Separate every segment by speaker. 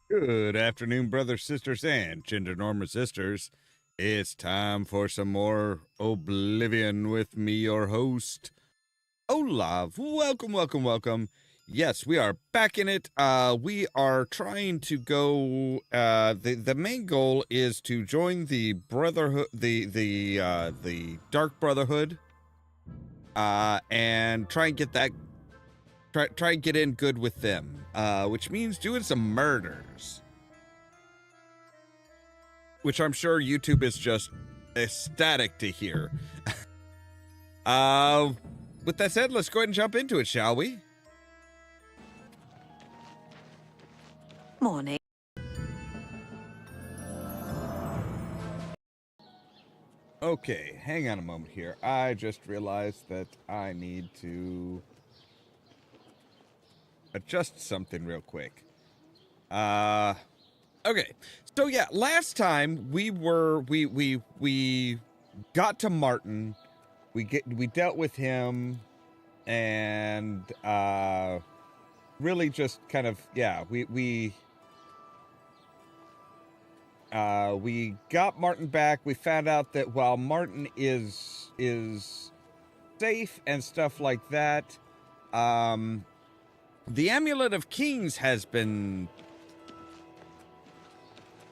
Speaker 1: Good afternoon, brothers, sisters, and gender norm resistors. It's time for some more Oblivion with me, your host, Ollamh. Welcome, welcome, welcome. Yes, we are back in it. We are trying to go. The main goal is to join the Brotherhood, the Dark Brotherhood, and try and get that. Try and get in good with them, which means doing some murders. Which I'm sure YouTube is just ecstatic to hear. With that said, let's go ahead and jump into it, shall we?
Speaker 2: Morning.
Speaker 1: Okay, hang on a moment here. I just realized that I need to adjust something real quick. Okay. So yeah, last time we got to Martin. We dealt with him and really just kind of we got Martin back. We found out that while Martin is safe and stuff like that, the Amulet of Kings has been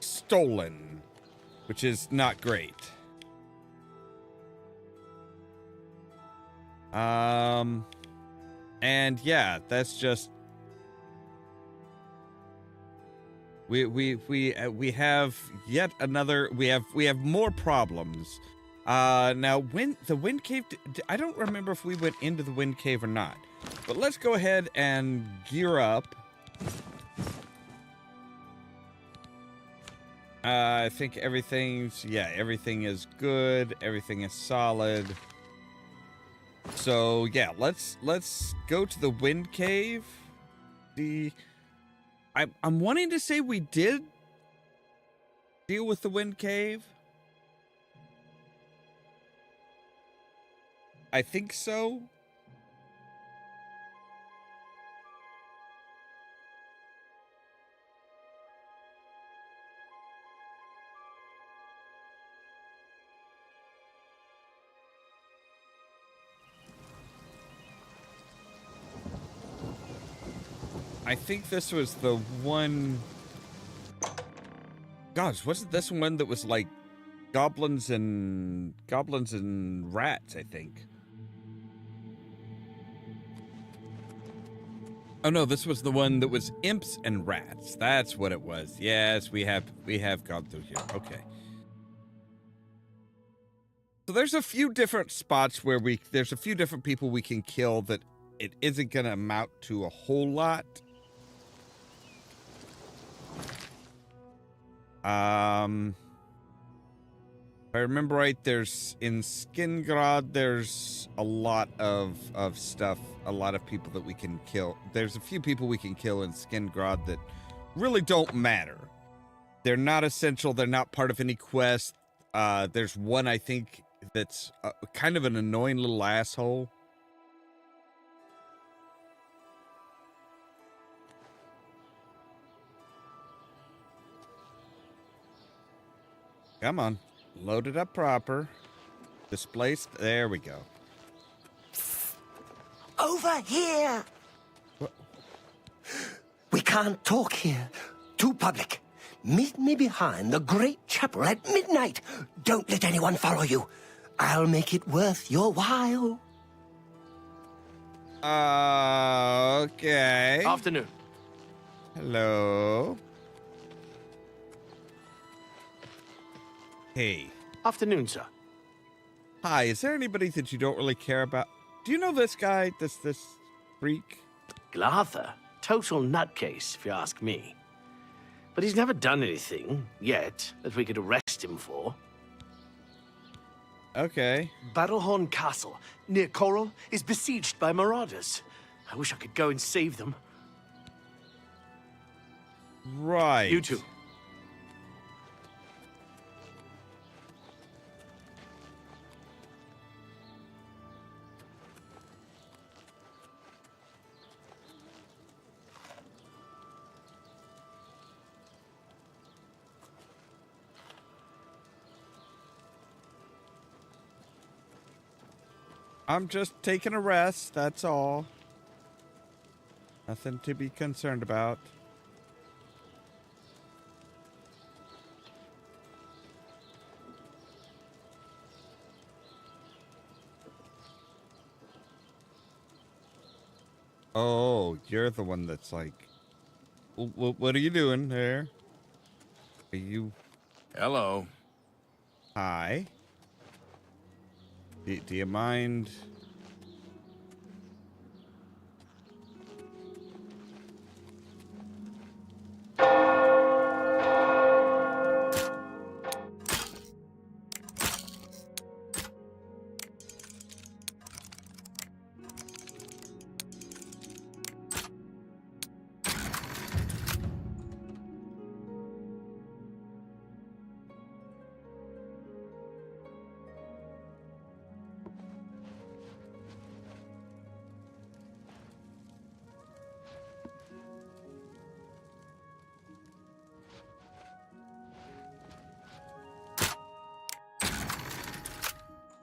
Speaker 1: stolen, which is not great. And yeah, that's just we have yet another. We have more problems. Now when the Wind Cave, I don't remember if we went into the Wind Cave or not, but let's go ahead and gear up. I think everything is good. Everything is solid. So yeah, let's go to the Wind Cave. I'm wanting to say we did deal with the Wind Cave. I think so. I think this was the one. Gosh, wasn't this one that was like goblins and rats, I think. Oh no, this was the one that was imps and rats. That's what it was. Yes, we have gone through here. Okay. So there's a few different spots where there's a few different people we can kill that it isn't gonna amount to a whole lot. If I remember right, there's in Skingrad, there's a lot of stuff, a lot of people that we can kill. There's a few people we can kill in Skingrad that really don't matter. They're not essential. They're not part of any quest. There's one, I think, that's kind of an annoying little asshole. Come on. Load it up proper. Displaced. There we go.
Speaker 3: Over here!
Speaker 1: What?
Speaker 3: We can't talk here. Too public. Meet me behind the great chapel at midnight. Don't let anyone follow you. I'll make it worth your while.
Speaker 1: Okay.
Speaker 4: Afternoon.
Speaker 1: Hello. Hey.
Speaker 4: Afternoon, sir.
Speaker 1: Hi, is there anybody that you don't really care about? Do you know this guy, this freak?
Speaker 4: Glarther. Total nutcase, if you ask me. But he's never done anything, yet, that we could arrest him for.
Speaker 1: Okay.
Speaker 4: Battlehorn Castle, near Coral, is besieged by marauders. I wish I could go and save them.
Speaker 1: Right.
Speaker 4: You two.
Speaker 1: I'm just taking a rest, that's all. Nothing to be concerned about. Oh, you're the one that's like... What are you doing there? Are you...
Speaker 2: Hello.
Speaker 1: Hi. Do you mind...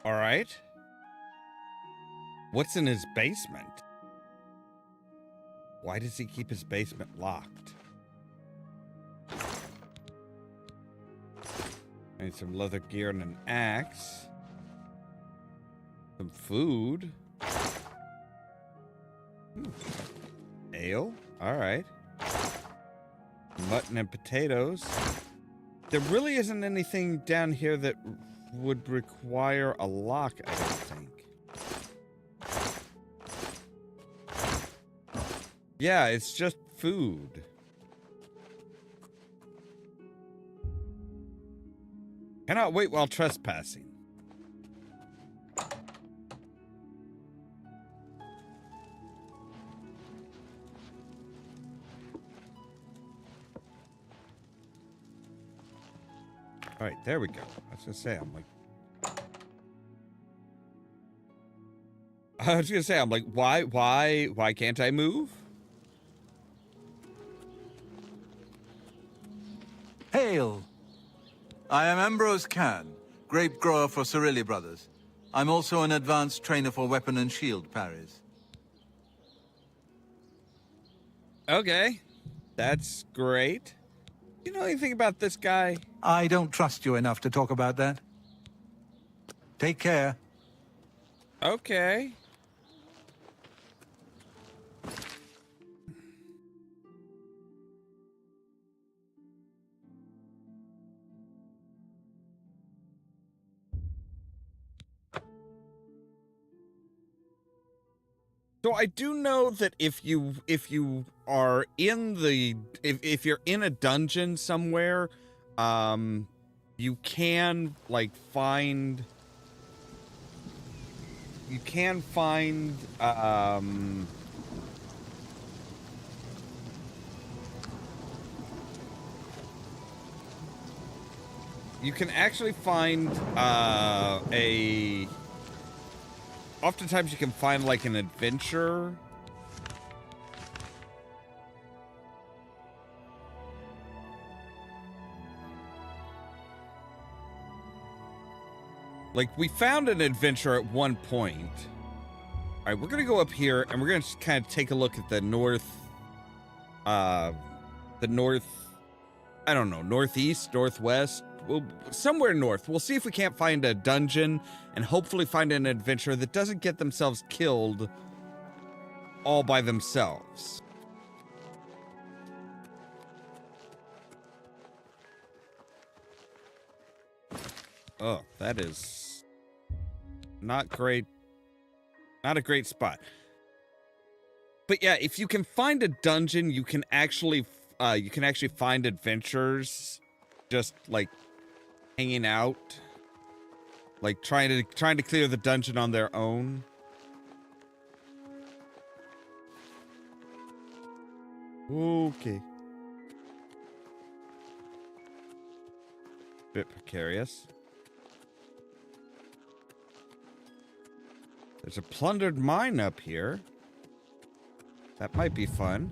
Speaker 1: All right. What's in his basement? Why does he keep his basement locked? I need some leather gear and an axe. Some food. Ale. All right. Mutton and potatoes. There really isn't anything down here that would require a lock, I don't think. Yeah, it's just food. Cannot wait while trespassing. All right, there we go. I was gonna say, I'm like, why can't I move?
Speaker 5: Hail! I am Ambrose Khan, grape grower for Cirilli Brothers. I'm also an advanced trainer for weapon and shield parries.
Speaker 1: Okay, that's great. Do you know anything about this guy?
Speaker 5: I don't trust you enough to talk about that. Take care.
Speaker 1: Okay. So I do know that if you are in the if you're in a dungeon somewhere, you can like find you can find you can actually find oftentimes you can find like an adventure. Like we found an adventure at one point. All right, we're going to go up here and we're going to kind of take a look at the north, I don't know, northeast, northwest, well, somewhere north. We'll see if we can't find a dungeon and hopefully find an adventurer that doesn't get themselves killed all by themselves. Oh, that is not great. Not a great spot. But yeah, if you can find a dungeon, you can actually find adventurers just like hanging out, like trying to clear the dungeon on their own. Okay. Bit precarious. There's a plundered mine up here. That might be fun.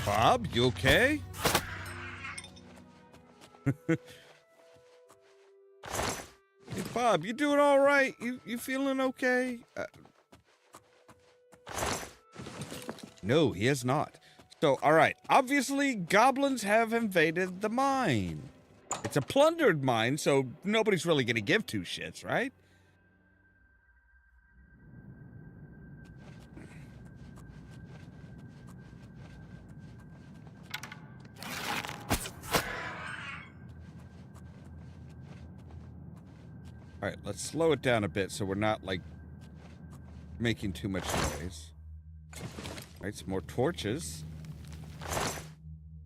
Speaker 1: Bob, you okay? Hey, Bob, you doing all right? You feeling okay? No, he is not. So, all right. Obviously, goblins have invaded the mine. It's a plundered mine, so nobody's really going to give two shits, right? All right, let's slow it down a bit so we're not, like, making too much noise. All right, some more torches.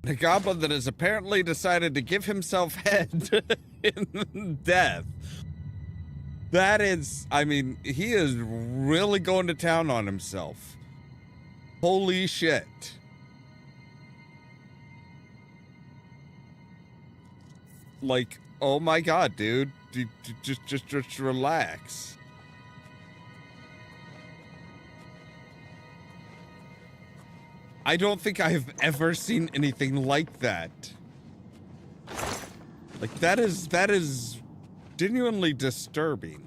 Speaker 1: The goblin that has apparently decided to give himself head in death. That is, I mean, he is really going to town on himself. Holy shit. Like, oh my god, dude. Just relax. I don't think I've ever seen anything like that. Like, that is genuinely disturbing.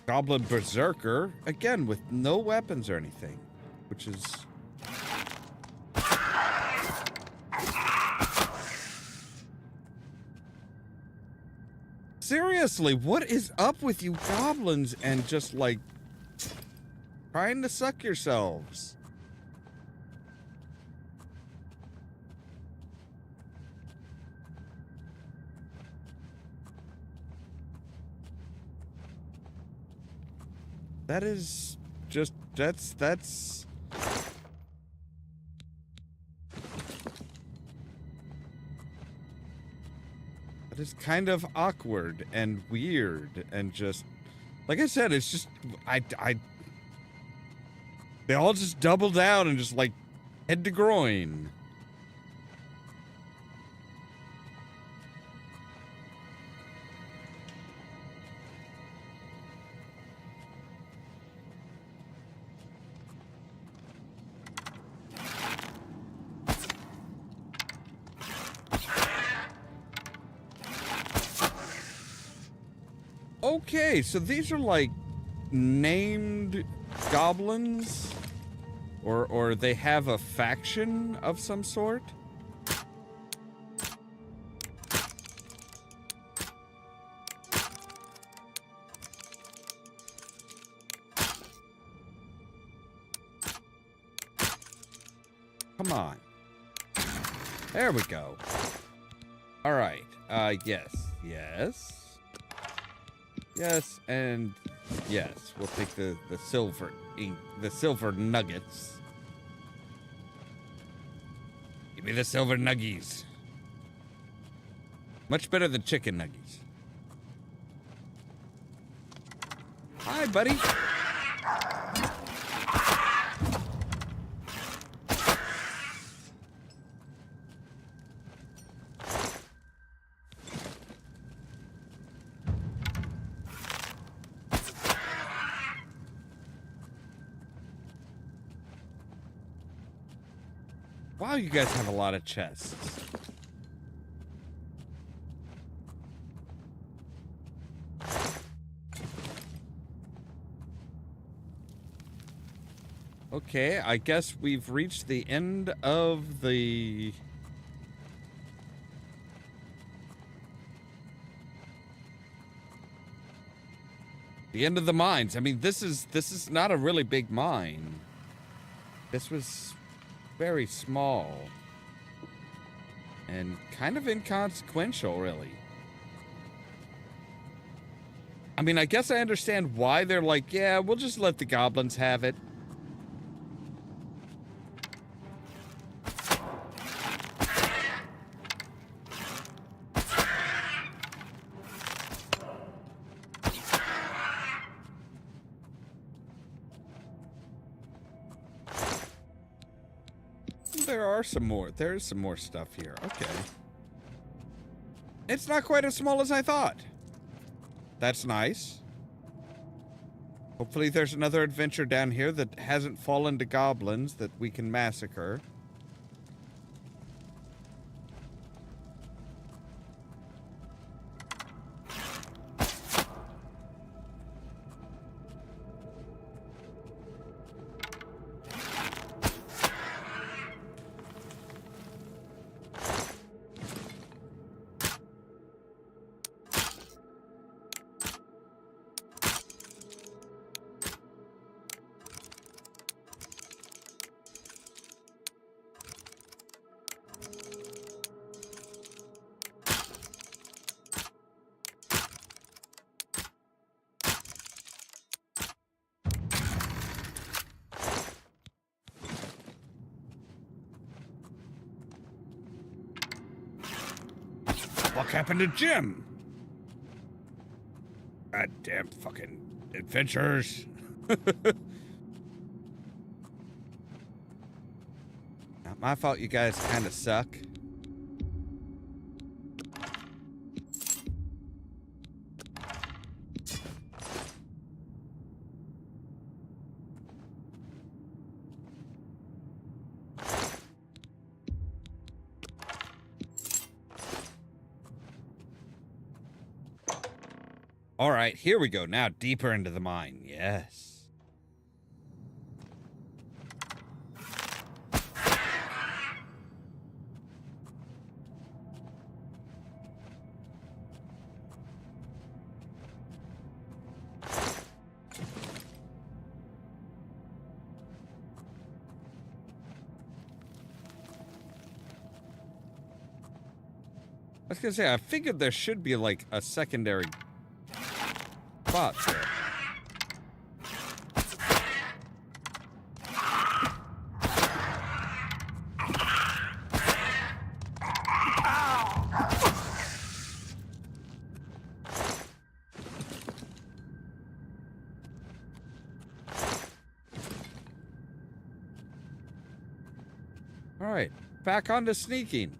Speaker 1: Goblin Berserker, again, with no weapons or anything, which is... Seriously, what is up with you goblins and just, like, trying to suck yourselves? That is just, that's... That is kind of awkward and weird and just, like I said, it's just, they all just double down and just, like, head to groin. Okay, so these are like named goblins, or they have a faction of some sort. Come on. There we go. All right. Yes. Yes, and yes, we'll take the silver ink, the silver nuggets. Give me the silver nuggies. Much better than chicken nuggies. Hi, buddy. Wow, you guys have a lot of chests. Okay, I guess we've reached the end of the... end of the mines. I mean, this is not a really big mine. This was very small and kind of inconsequential, really. I mean, I guess I understand why they're like, yeah, we'll just let the goblins have it. there are some more. There's some more stuff here. Okay. It's not quite as small as I thought. That's nice. Hopefully there's another adventure down here that hasn't fallen to goblins that we can massacre. What happened to Jim? God damn fucking adventurers. Not my fault you guys kind of suck. All right, here we go. Now deeper into the mine. Yes. I was gonna say, I figured there should be like a secondary spot there. All right, back on to sneaking.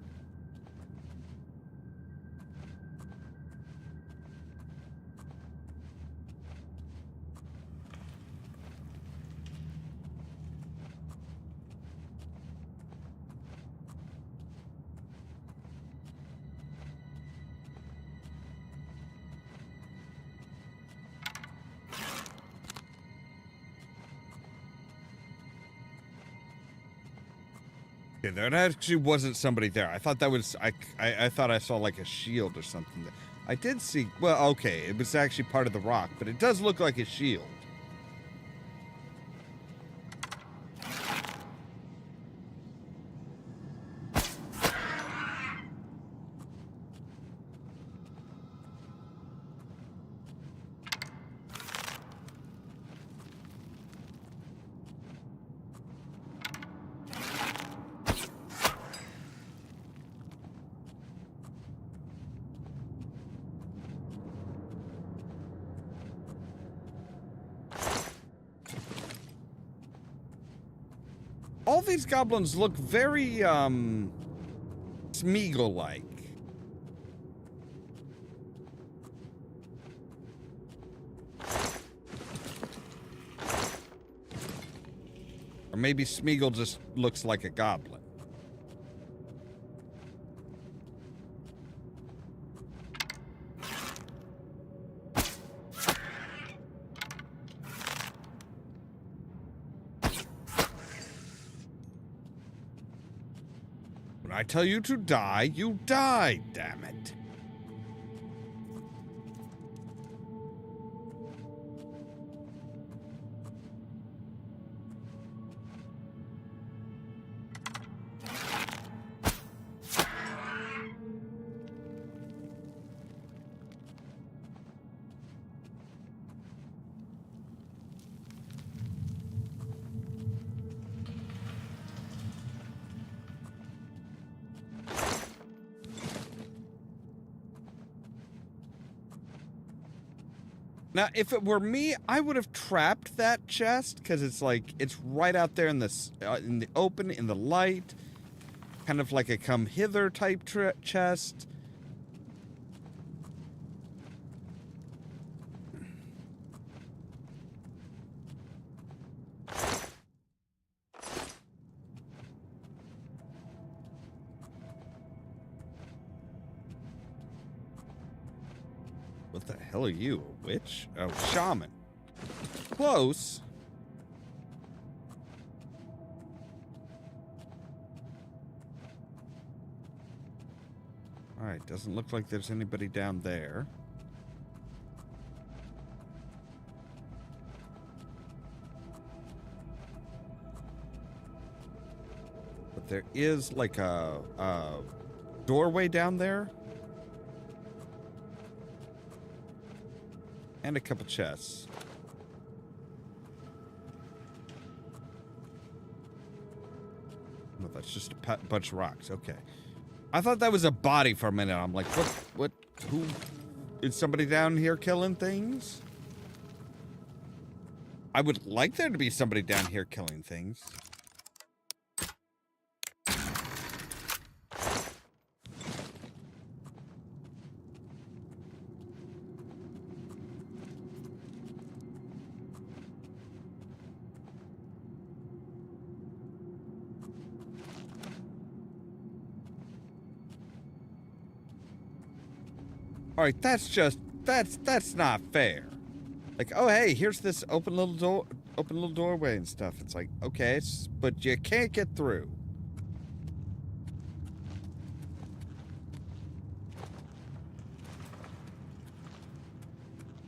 Speaker 1: Okay, there actually wasn't somebody there. I thought that was I thought I saw like a shield or something. I did see. Well, okay, it was actually part of the rock, but it does look like a shield. All these goblins look very, Smeagol-like. Or maybe Smeagol just looks like a goblin. When I tell you to die, you die, damn it. Now, if it were me, I would have trapped that chest because it's like it's right out there in the open, in the light. kind of like a come hither type chest. What the hell are you, a witch? Oh, shaman. Close. All right, doesn't look like there's anybody down there. But there is like a doorway down there. And a couple chests. No, that's just a bunch of rocks. Okay. I thought that was a body for a minute. I'm like, who? Is somebody down here killing things? I would like there to be somebody down here killing things. All right, that's not fair. Like, oh hey, here's this open little doorway and stuff. It's like, okay, but you can't get through.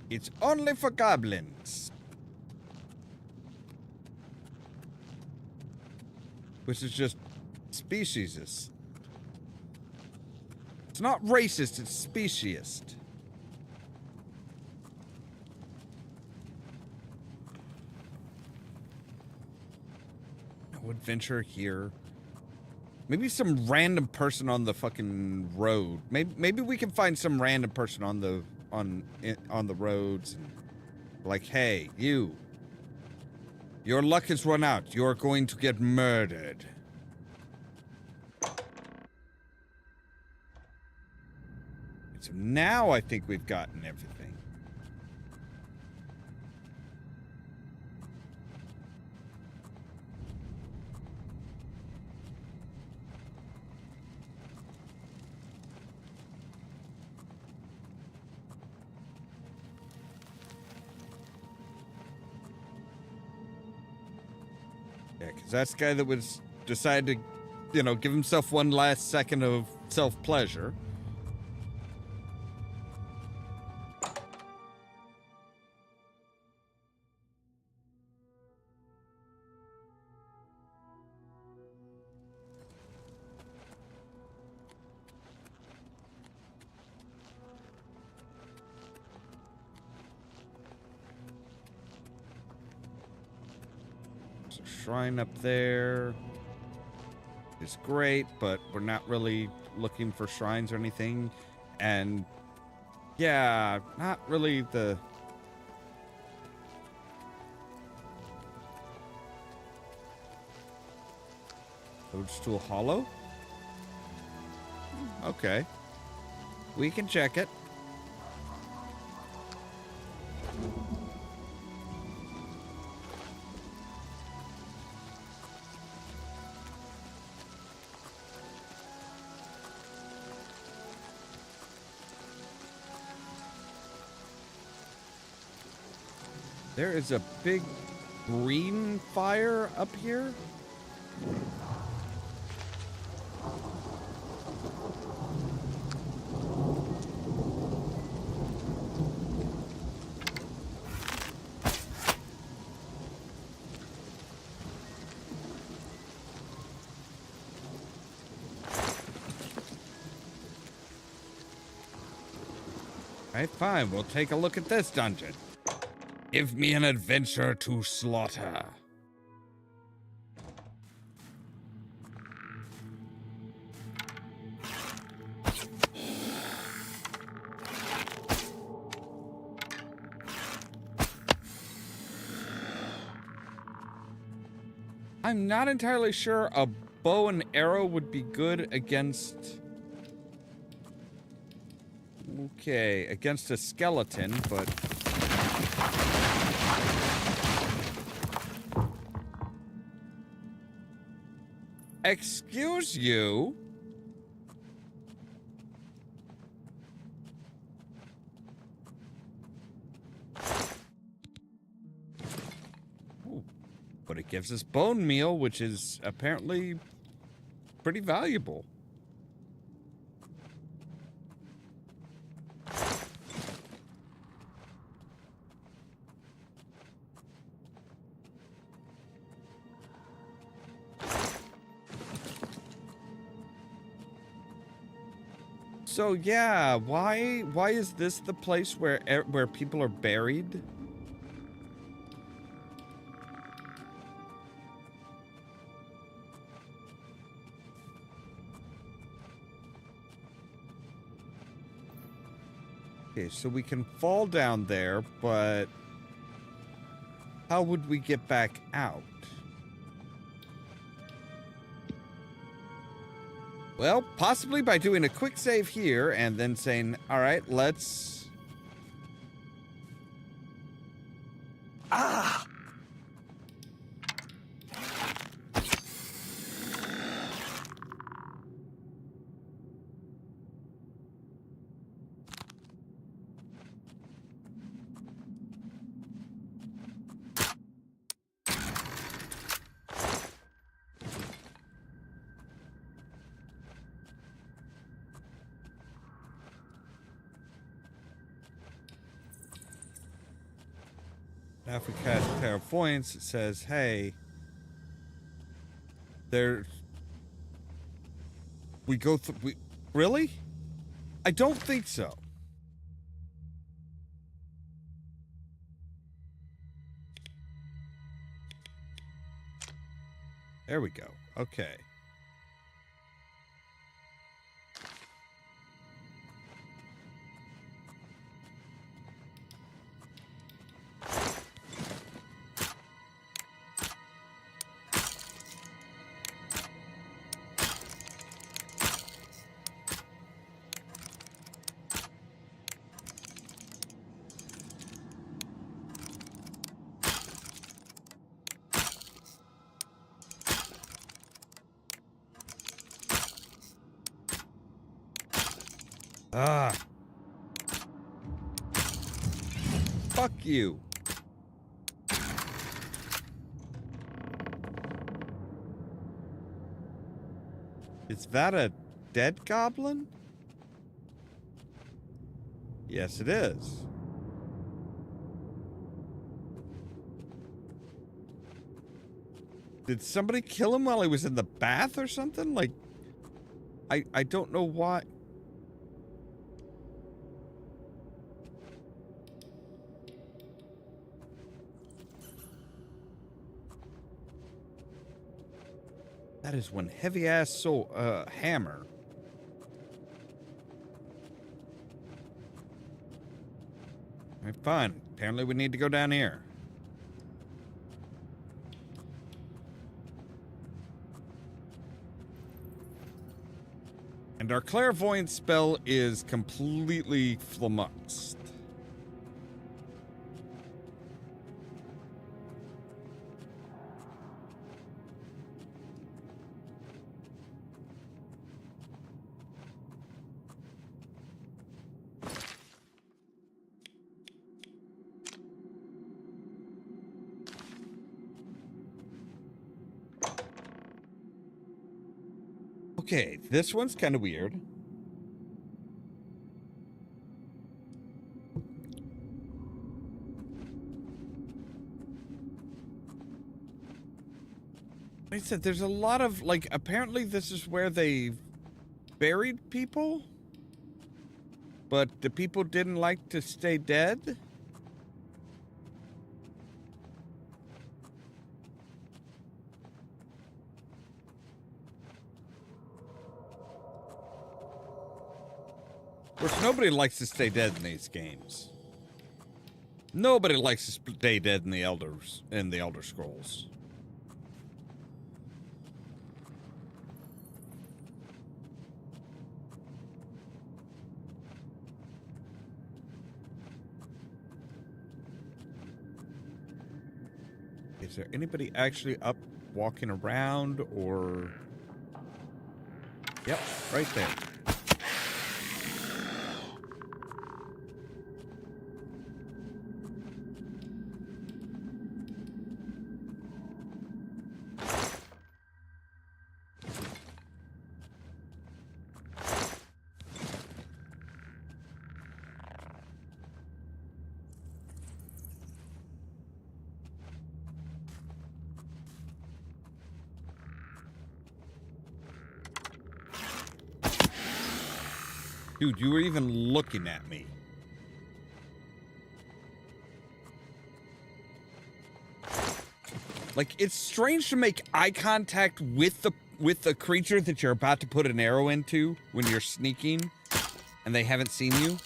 Speaker 1: It's only for goblins. Which is just speciesist. It's not racist, it's speciesist. No adventure here. Maybe some random person on the fucking road. Maybe we can find some random person on the roads. Like, hey, you. Your luck has run out. You're going to get murdered. So now I think we've gotten everything. Yeah, because that's the guy that was decided to, you know, give himself one last second of self-pleasure. Shrine up there is great, but we're not really looking for shrines or anything. And yeah, not really the... Toadstool Hollow? Okay. We can check it. There is a big green fire up here. Alright, fine. We'll take a look at this dungeon. Give me an adventure to slaughter. I'm not entirely sure a bow and arrow would be good against... Okay, against a skeleton, but... Excuse you? Ooh, but it gives us bone meal, which is apparently pretty valuable. So yeah, why is this the place where people are buried? Okay, so we can fall down there, but how would we get back out? Well, possibly by doing a quick save here and then saying, all right, let's...
Speaker 3: Ah!
Speaker 1: Now if we cast clairvoyance, it says, hey, there... We go through... Really? I don't think so. There we go. Okay. Ah. Fuck you. Is that a dead goblin? Yes, it is. Did somebody kill him while he was in the bath or something? Like, I don't know why. That is one heavy-ass hammer. All right, fine. Apparently we need to go down here. And our clairvoyance spell is completely flummoxed. Okay, this one's kind of weird. Like I said, there's a lot of, like, apparently this is where they buried people, but the people didn't like to stay dead. Of course, nobody likes to stay dead in these games. Nobody likes to stay dead in the Elder Scrolls. Is there anybody actually up walking around or... Yep, right there. Dude, you were even looking at me. Like, it's strange to make eye contact with the creature that you're about to put an arrow into when you're sneaking and they haven't seen you.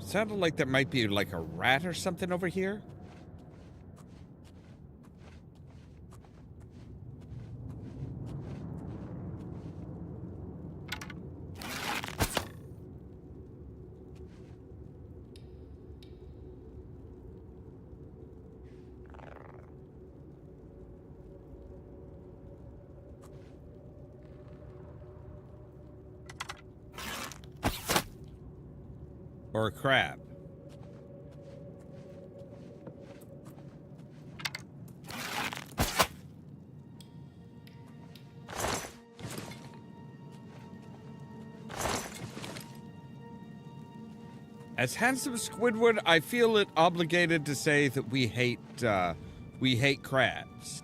Speaker 1: Sounded like there might be like a rat or something over here. Or a crab. As handsome Squidward, I feel it obligated to say that we hate crabs.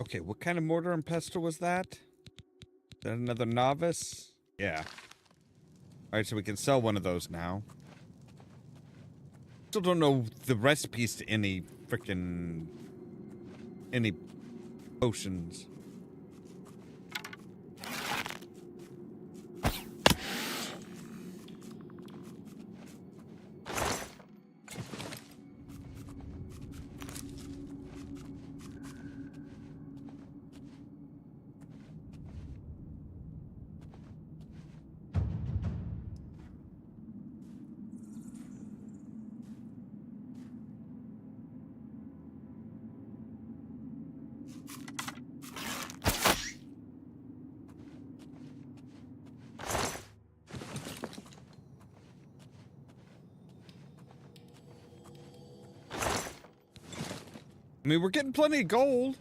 Speaker 1: Okay, what kind of mortar and pestle was that? Is that another novice? Yeah. Alright, so we can sell one of those now. Still don't know the recipes to any potions. I mean, we're getting plenty of gold.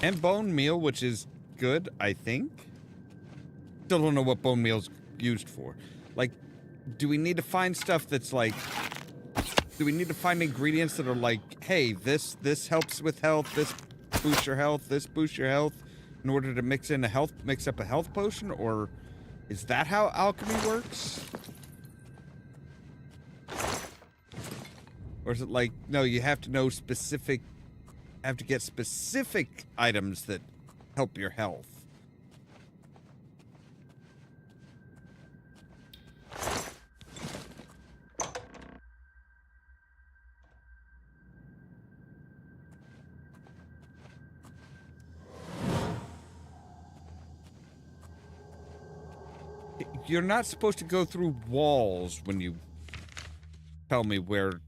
Speaker 1: And bone meal, which is good, I think. Still don't know what bone meal's used for. Like, do we need to find stuff that's like... Do we need to find ingredients that are like, hey, this helps with health, this boosts your health, this boosts your health, in order to mix up a health potion? Or is that how alchemy works? Or is it like, no, you have to know specific, have to get specific items that help your health? You're not supposed to go through walls when you tell me where...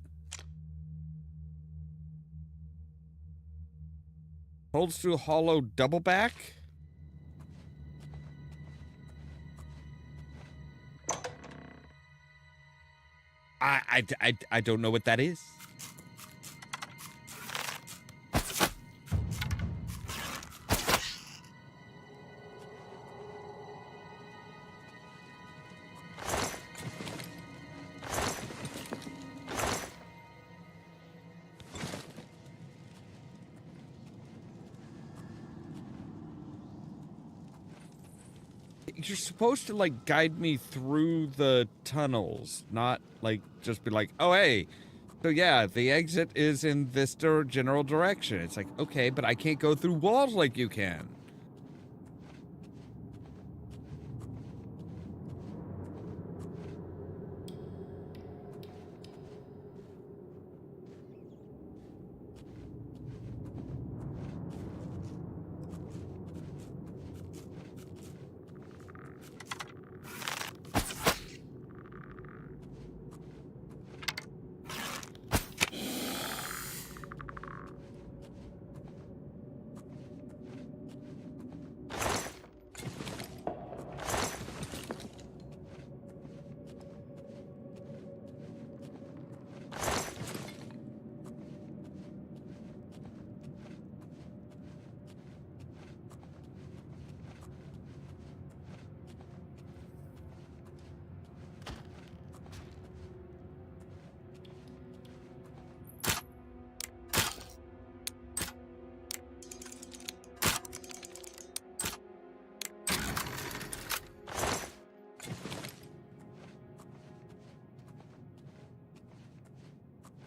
Speaker 1: Holds through hollow double back? I don't know what that is. You're supposed to, like, guide me through the tunnels, not, like, just be like, oh, hey, so yeah, the exit is in this general direction. It's like, okay, but I can't go through walls like you can.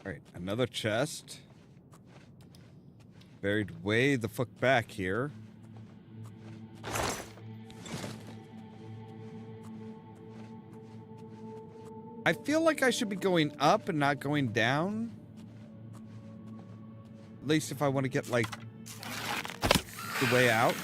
Speaker 1: Alright, another chest. Buried way the fuck back here. I feel like I should be going up and not going down. At least if I want to get, like, the way out.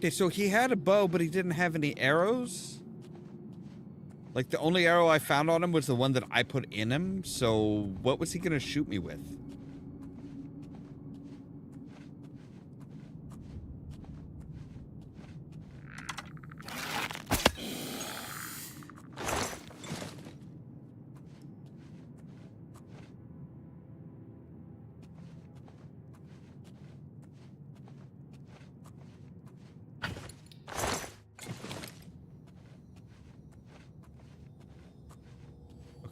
Speaker 1: Okay, so he had a bow, but he didn't have any arrows? Like, the only arrow I found on him was the one that I put in him, so what was he gonna shoot me with?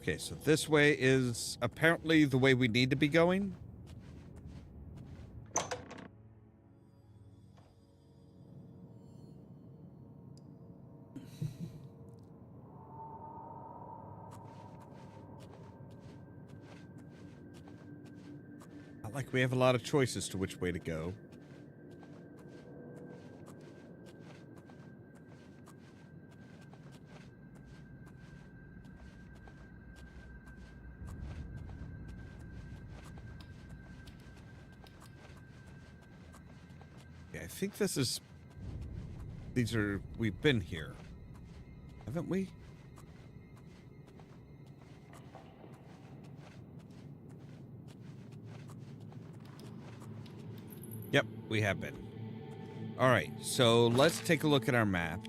Speaker 1: Okay, so this way is apparently the way we need to be going. Not like we have a lot of choices to which way to go. I think this is... These are... We've been here. Haven't we? Yep, we have been. Alright, so let's take a look at our map.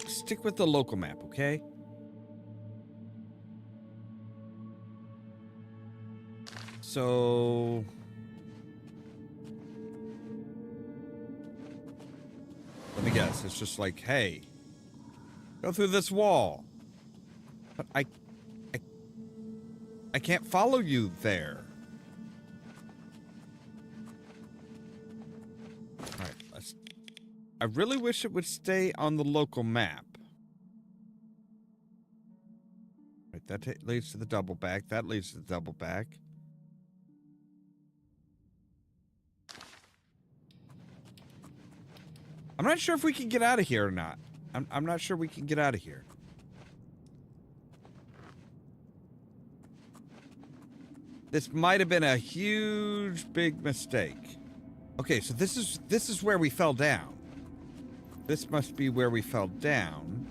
Speaker 1: Stick with the local map, okay? So... Let me guess, it's just like, hey, go through this wall. But I can't follow you there. Alright, I really wish it would stay on the local map. Right, that leads to the double back. That leads to the double back. I'm not sure if we can get out of here or not. I'm not sure we can get out of here. This might have been a huge, big mistake. Okay, so this is where we fell down. This must be where we fell down.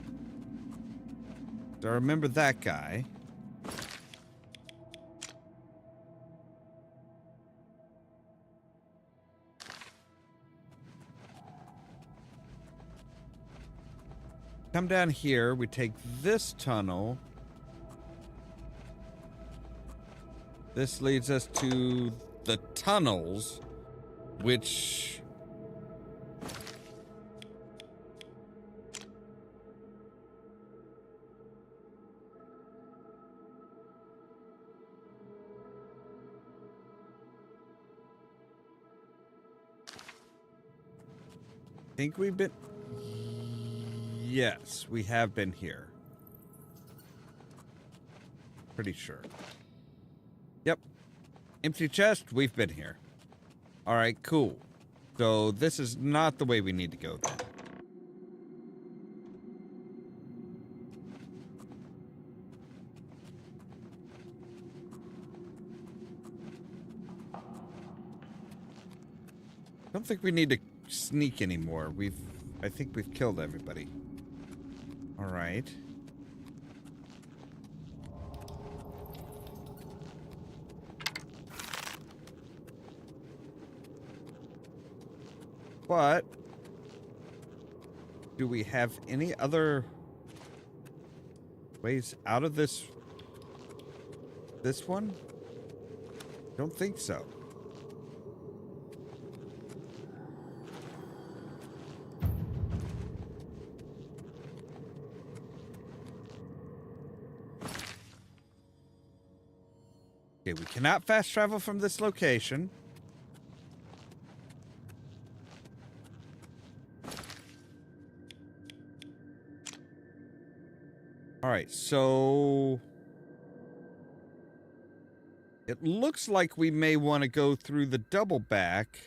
Speaker 1: I remember that guy. Come down here, we take this tunnel. This leads us to the tunnels, which... I think we've been... Yes, we have been here. Pretty sure. Yep. Empty chest, we've been here. Alright, cool. So this is not the way we need to go then. I don't think we need to sneak anymore. I think we've killed everybody. All right. But do we have any other ways out of this one? Don't think so. Okay, we cannot fast travel from this location. All right, so it looks like we may want to go through the double back.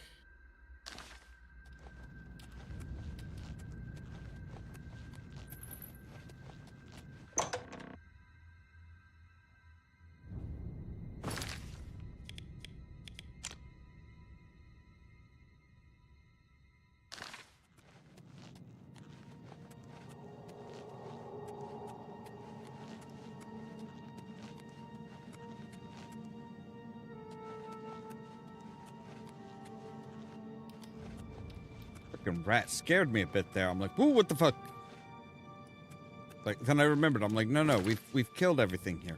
Speaker 1: Fucking rat scared me a bit there. I'm like, whoa, what the fuck? Like, then I remembered. I'm like, no, we've killed everything here.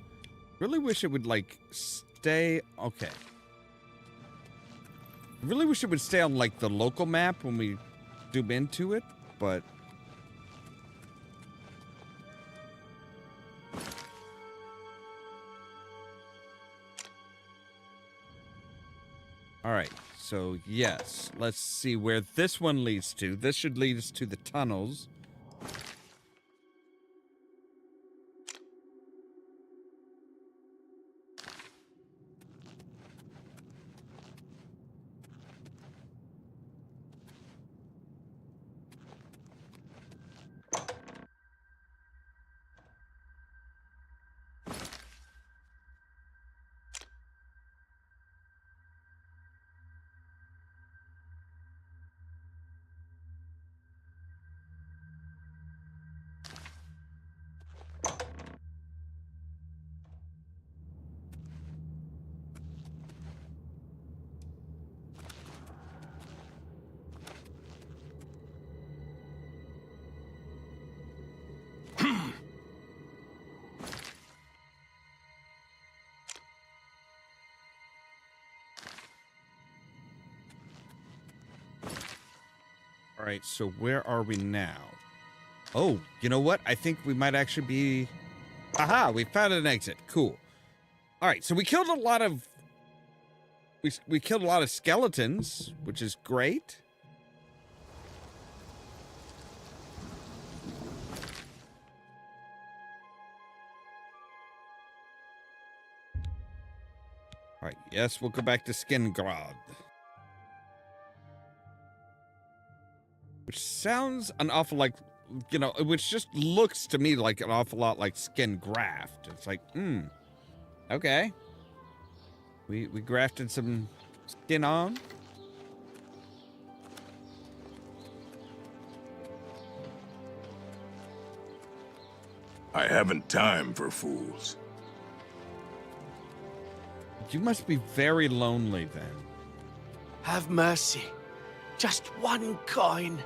Speaker 1: Really wish it would like stay. Okay. Really wish it would stay on like the local map when we zoom into it, but all right. So, yes, let's see where this one leads to. This should lead us to the tunnels. All right, so where are we now? Oh, you know what? I think we might actually be... Aha, we found an exit. Cool. All right, so we killed a lot of... We killed a lot of skeletons, which is great. All right, yes, we'll go back to Skingrad. Which sounds an awful like, you know, which just looks to me like an awful lot like skin graft. It's like, okay. We grafted some skin on.
Speaker 2: I haven't time for fools.
Speaker 1: You must be very lonely then.
Speaker 4: Have mercy. Just one coin.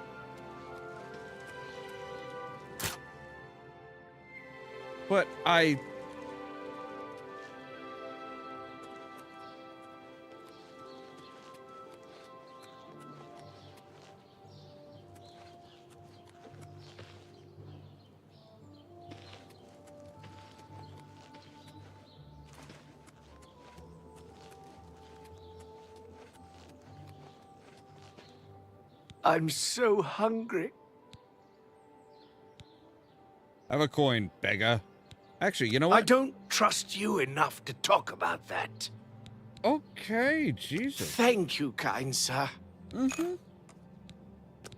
Speaker 1: But
Speaker 4: I'm so hungry.
Speaker 1: have a coin, beggar. Actually, you know what?
Speaker 4: I don't trust you enough to talk about that.
Speaker 1: Okay, Jesus.
Speaker 4: Thank you, kind sir.
Speaker 1: Mm-hmm.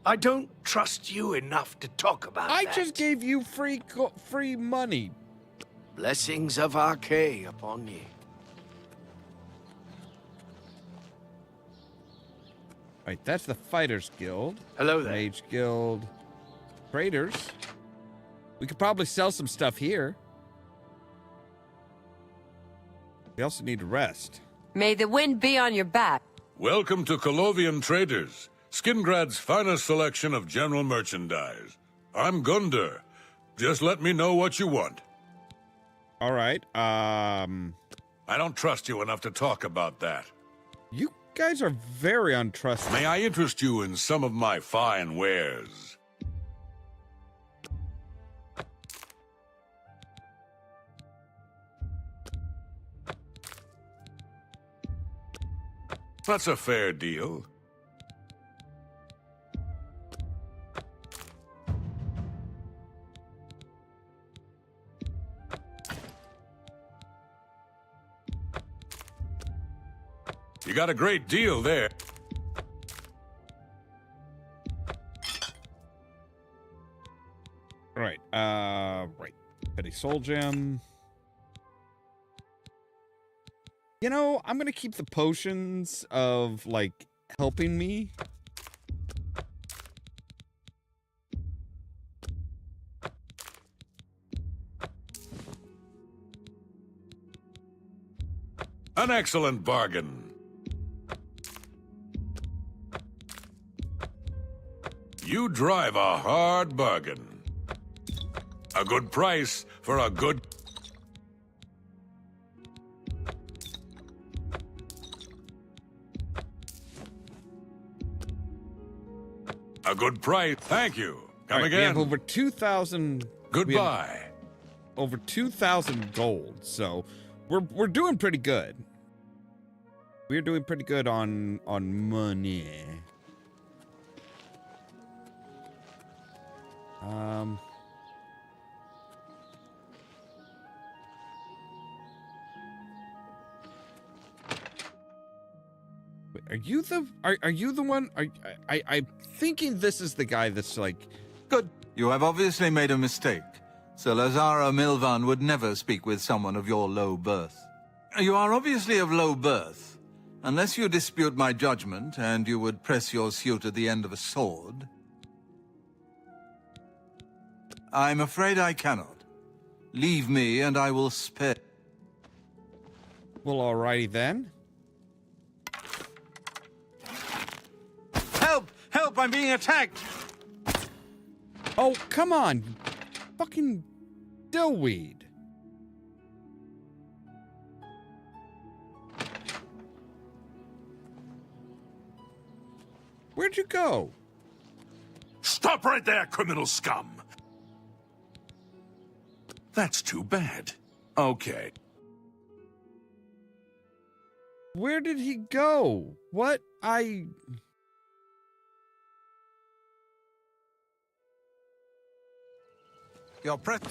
Speaker 4: I don't trust you enough to talk about
Speaker 1: I
Speaker 4: that.
Speaker 1: just gave you free money.
Speaker 4: Blessings of Archay upon ye.
Speaker 1: Right, that's the Fighters Guild.
Speaker 4: Hello there.
Speaker 1: Mage Guild. Traders. We could probably sell some stuff here. We also need to rest.
Speaker 6: May the wind be on your back.
Speaker 2: Welcome to Colovian Traders, Skingrad's finest selection of general merchandise. I'm Gunder. Just let me know what you want.
Speaker 1: All right.
Speaker 2: I don't trust you enough to talk about that.
Speaker 1: You guys are very untrustworthy.
Speaker 2: May I interest you in some of my fine wares? That's a fair deal. You got a great deal there.
Speaker 1: Right. Right. Petty Soul Gem. You know, I'm gonna keep the potions of, like, helping me.
Speaker 2: An excellent bargain. You drive a hard bargain. A good price for a good... A good price. Thank you. Come
Speaker 1: All right,
Speaker 2: again.
Speaker 1: We have over 2,000.
Speaker 2: Goodbye.
Speaker 1: Over 2,000 gold, so we're doing pretty good. We're doing pretty good on money. Wait, are you the one? I'm thinking this is the guy that's like.
Speaker 5: Good. You have obviously made a mistake. Sir Lazara Milvan would never speak with someone of your low birth. You are obviously of low birth. Unless you dispute my judgment, and you would press your suit at the end of a sword, I'm afraid I cannot. Leave me, and I will spare...
Speaker 1: Well, alrighty then.
Speaker 5: Help! Help! I'm being attacked!
Speaker 1: Oh, come on, you fucking dillweed. Where'd you go?
Speaker 2: Stop right there, criminal scum! That's too bad. Okay.
Speaker 1: Where did he go? What?
Speaker 5: Your press...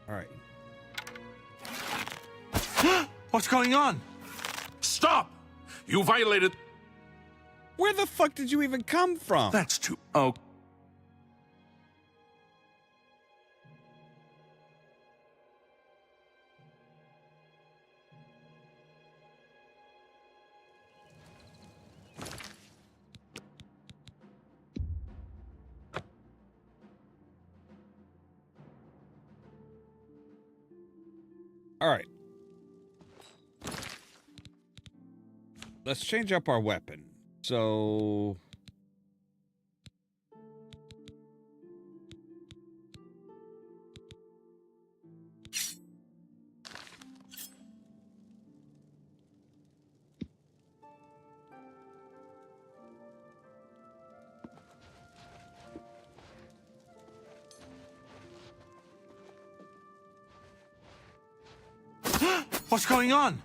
Speaker 1: All right.
Speaker 5: What's going on?
Speaker 2: Stop! You violated...
Speaker 1: Where the fuck did you even come from?
Speaker 2: That's too... Oh.
Speaker 1: All right. Let's change up our weapon. So...
Speaker 5: What's going on?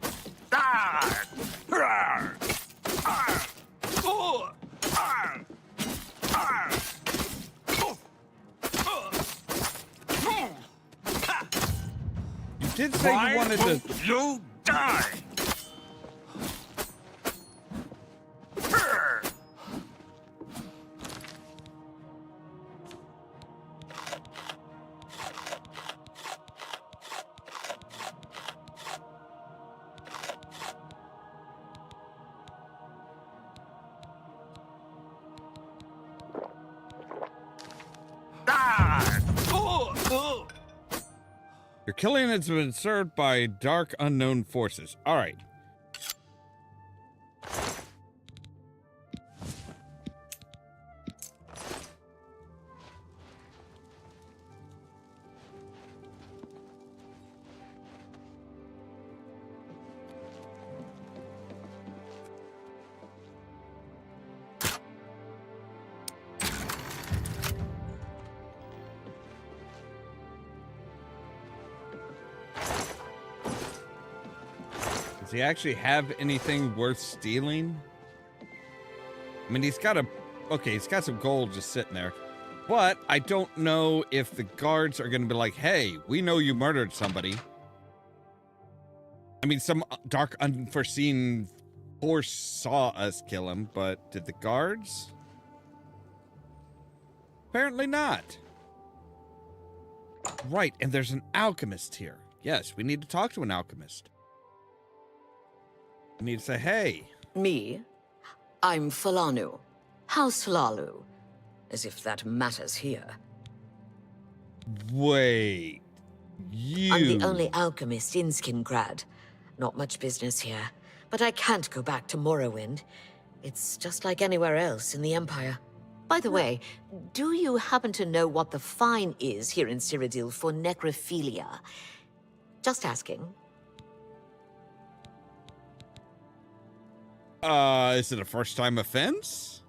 Speaker 1: You did say you wanted to...
Speaker 2: You die!
Speaker 1: Your killing has been served by dark unknown forces. All right. Does he actually have anything worth stealing? I mean, he's got he's got some gold just sitting there. But I don't know if the guards are going to be like, hey, we know you murdered somebody. I mean, some dark, unforeseen force saw us kill him, but did the guards? Apparently not. Right, and there's an alchemist here. Yes, we need to talk to an alchemist. We need to say, hey.
Speaker 7: Me? I'm Falanu. House Lalu. As if that matters here.
Speaker 1: Wait. You...
Speaker 7: I'm the only alchemist in Skingrad. Not much business here. But I can't go back to Morrowind. It's just like anywhere else in the Empire. By the way, do you happen to know what the fine is here in Cyrodiil for necrophilia? Just asking.
Speaker 1: Is it a first-time offense?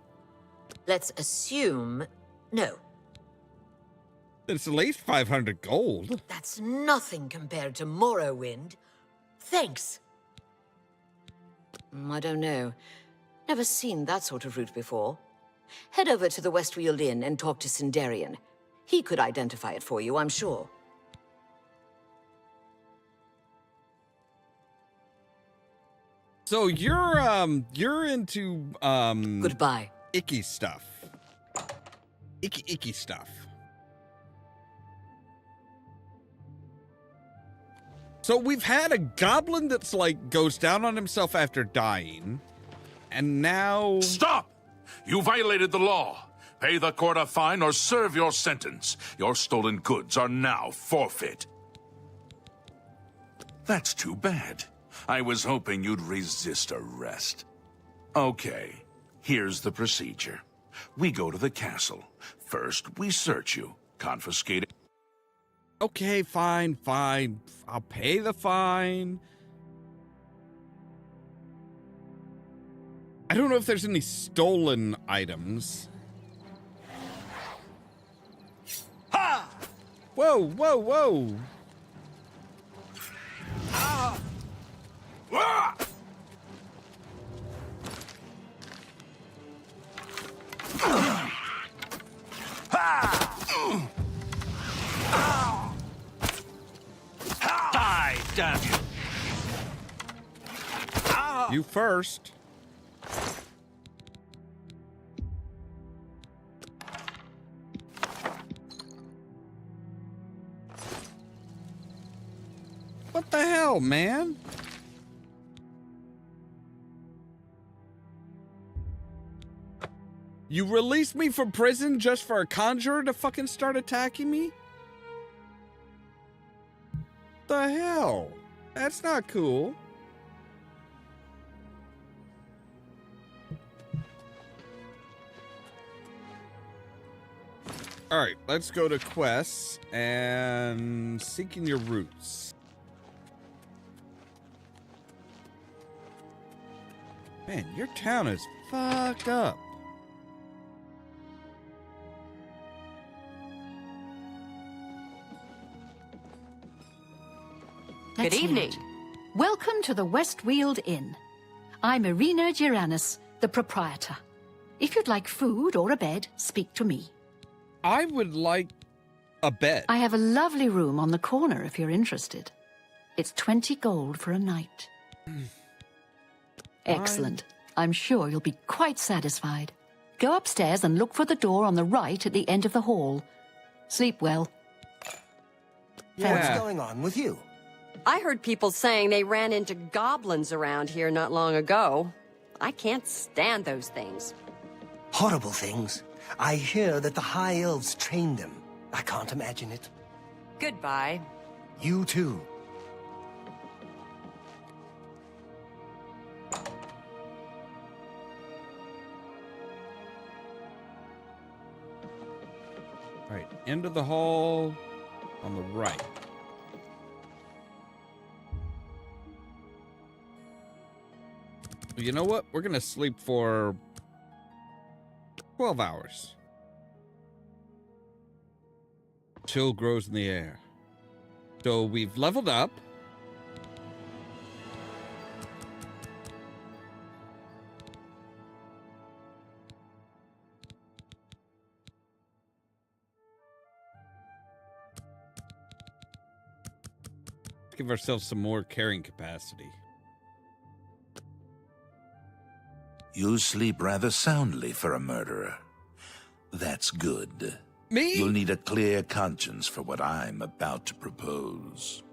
Speaker 7: Let's assume... no.
Speaker 1: It's at least 500 gold.
Speaker 7: That's nothing compared to Morrowind. Thanks. I don't know. Never seen that sort of route before. Head over to the Westfield Inn and talk to Sindarian. He could identify it for you, I'm sure.
Speaker 1: So you're into
Speaker 7: Goodbye.
Speaker 1: icky stuff. Icky stuff. So we've had a goblin that's like goes down on himself after dying, and now...
Speaker 2: Stop! You violated the law. Pay the court a fine or serve your sentence. Your stolen goods are now forfeit. That's too bad. I was hoping you'd resist arrest. Okay, here's the procedure. We go to the castle. First, we search you, confiscate...
Speaker 1: Okay, fine. I'll pay the fine. I don't know if there's any stolen items.
Speaker 3: Ha!
Speaker 1: Whoa.
Speaker 3: Ah! Ah!
Speaker 5: Die, damn you!
Speaker 1: You first. What the hell, man? You released me from prison just for a conjurer to fucking start attacking me? The hell? That's not cool. Alright, let's go to quests and seeking your roots. Man, your town is fucked up.
Speaker 8: Good evening. Welcome to the Westweald Inn. I'm Irina Giranus, the proprietor. If you'd like food or a bed, speak to me.
Speaker 1: I would like a bed.
Speaker 8: I have a lovely room on the corner if you're interested. It's 20 gold for a night. Excellent. I'm sure you'll be quite satisfied. Go upstairs and look for the door on the right at the end of the hall. Sleep well.
Speaker 3: What's going on with you?
Speaker 6: I heard people saying they ran into goblins around here not long ago. I can't stand those things.
Speaker 3: Horrible things. I hear that the High Elves trained them. I can't imagine it.
Speaker 6: Goodbye.
Speaker 3: You too.
Speaker 1: Right, end of the hall on the right. Well, you know what? We're gonna sleep for 12 hours. Chill grows in the air. So we've leveled up. Give ourselves some more carrying capacity.
Speaker 2: You sleep rather soundly for a murderer. That's good.
Speaker 1: Me?
Speaker 2: You'll need a clear conscience for what I'm about to propose.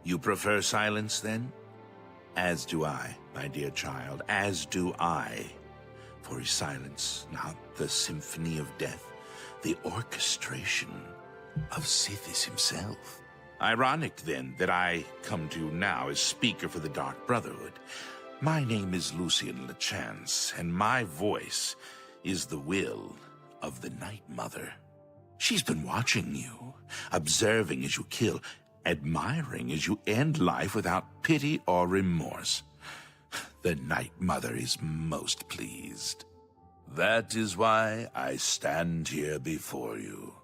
Speaker 2: You prefer silence, then? As do I, my dear child, as do I. For is silence not the symphony of death, the orchestration of Sithis himself? Ironic, then, that I come to you now as speaker for the Dark Brotherhood. My name is Lucian LeChance, and my voice is the will of the Night Mother. She's been watching you, observing as you kill, admiring as you end life without pity or remorse. The Night Mother is most pleased. That is why I stand here before you.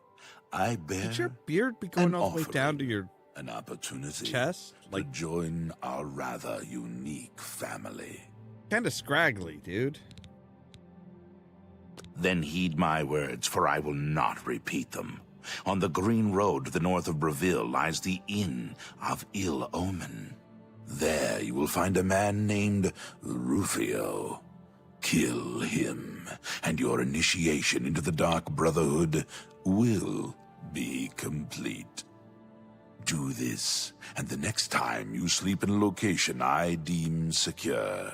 Speaker 2: I bear
Speaker 1: Did your beard be going
Speaker 2: an
Speaker 1: all the way down
Speaker 2: offering,
Speaker 1: to your
Speaker 2: an opportunity
Speaker 1: chest?
Speaker 2: to join our rather unique family.
Speaker 1: Kind of scraggly, dude.
Speaker 2: Then heed my words, for I will not repeat them. On the green road to the north of Breville lies the Inn of Ill Omen. There you will find a man named Rufio. Kill him, and your initiation into the Dark Brotherhood will be complete. Do this, and the next time you sleep in a location I deem secure,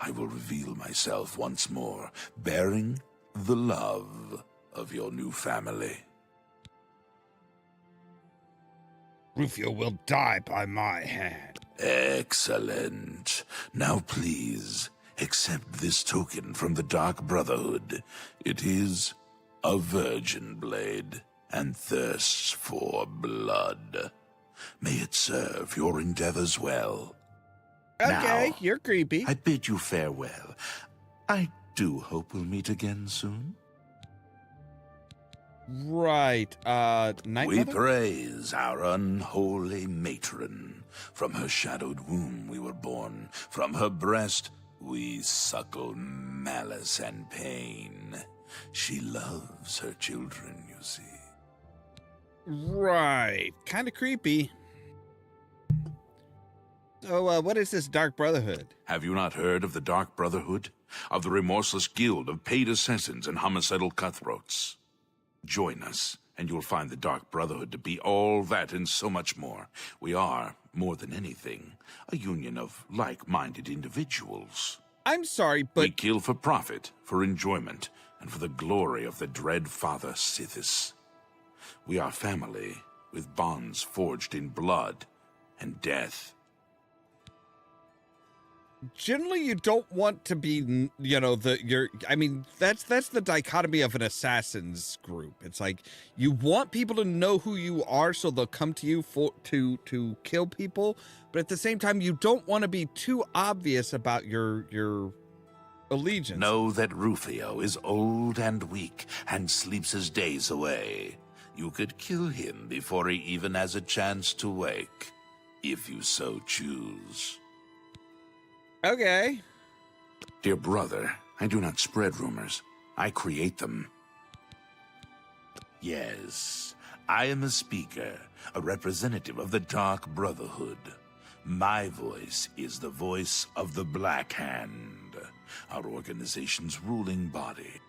Speaker 2: I will reveal myself once more, bearing the love of your new family.
Speaker 1: Rufio will die by my hand.
Speaker 2: Excellent. Now please, accept this token from the Dark Brotherhood. It is a virgin blade, and thirsts for blood. May it serve your endeavors well.
Speaker 1: Okay,
Speaker 2: Now,
Speaker 1: you're creepy.
Speaker 2: I bid you farewell. I do hope we'll meet again soon.
Speaker 1: Right, Night
Speaker 2: We
Speaker 1: Mother?
Speaker 2: praise our unholy matron. From her shadowed womb we were born. From her breast we suckle malice and pain. She loves her children, you see.
Speaker 1: Right, kind of creepy. So, what is this Dark Brotherhood?
Speaker 2: Have you not heard of the Dark Brotherhood? Of the remorseless guild of paid assassins and homicidal cutthroats? Join us, and you'll find the Dark Brotherhood to be all that and so much more. We are, more than anything, a union of like-minded individuals.
Speaker 1: I'm sorry,
Speaker 2: We
Speaker 1: but
Speaker 2: kill for profit, for enjoyment, and for the glory of the dread Father Sithis. We are family, with bonds forged in blood and death.
Speaker 1: generally you don't want to be, that's the dichotomy of an assassin's group. It's like you want people to know who you are so they'll come to you to kill people, but at the same time you don't want to be too obvious about your allegiance.
Speaker 2: Know that Rufio is old and weak and sleeps his days away. You could kill him before he even has a chance to wake, if you so choose.
Speaker 1: Okay.
Speaker 2: Dear brother, I do not spread rumors. I create them. Yes, I am a speaker, a representative of the Dark Brotherhood. My voice is the voice of the Black Hand, our organization's ruling body.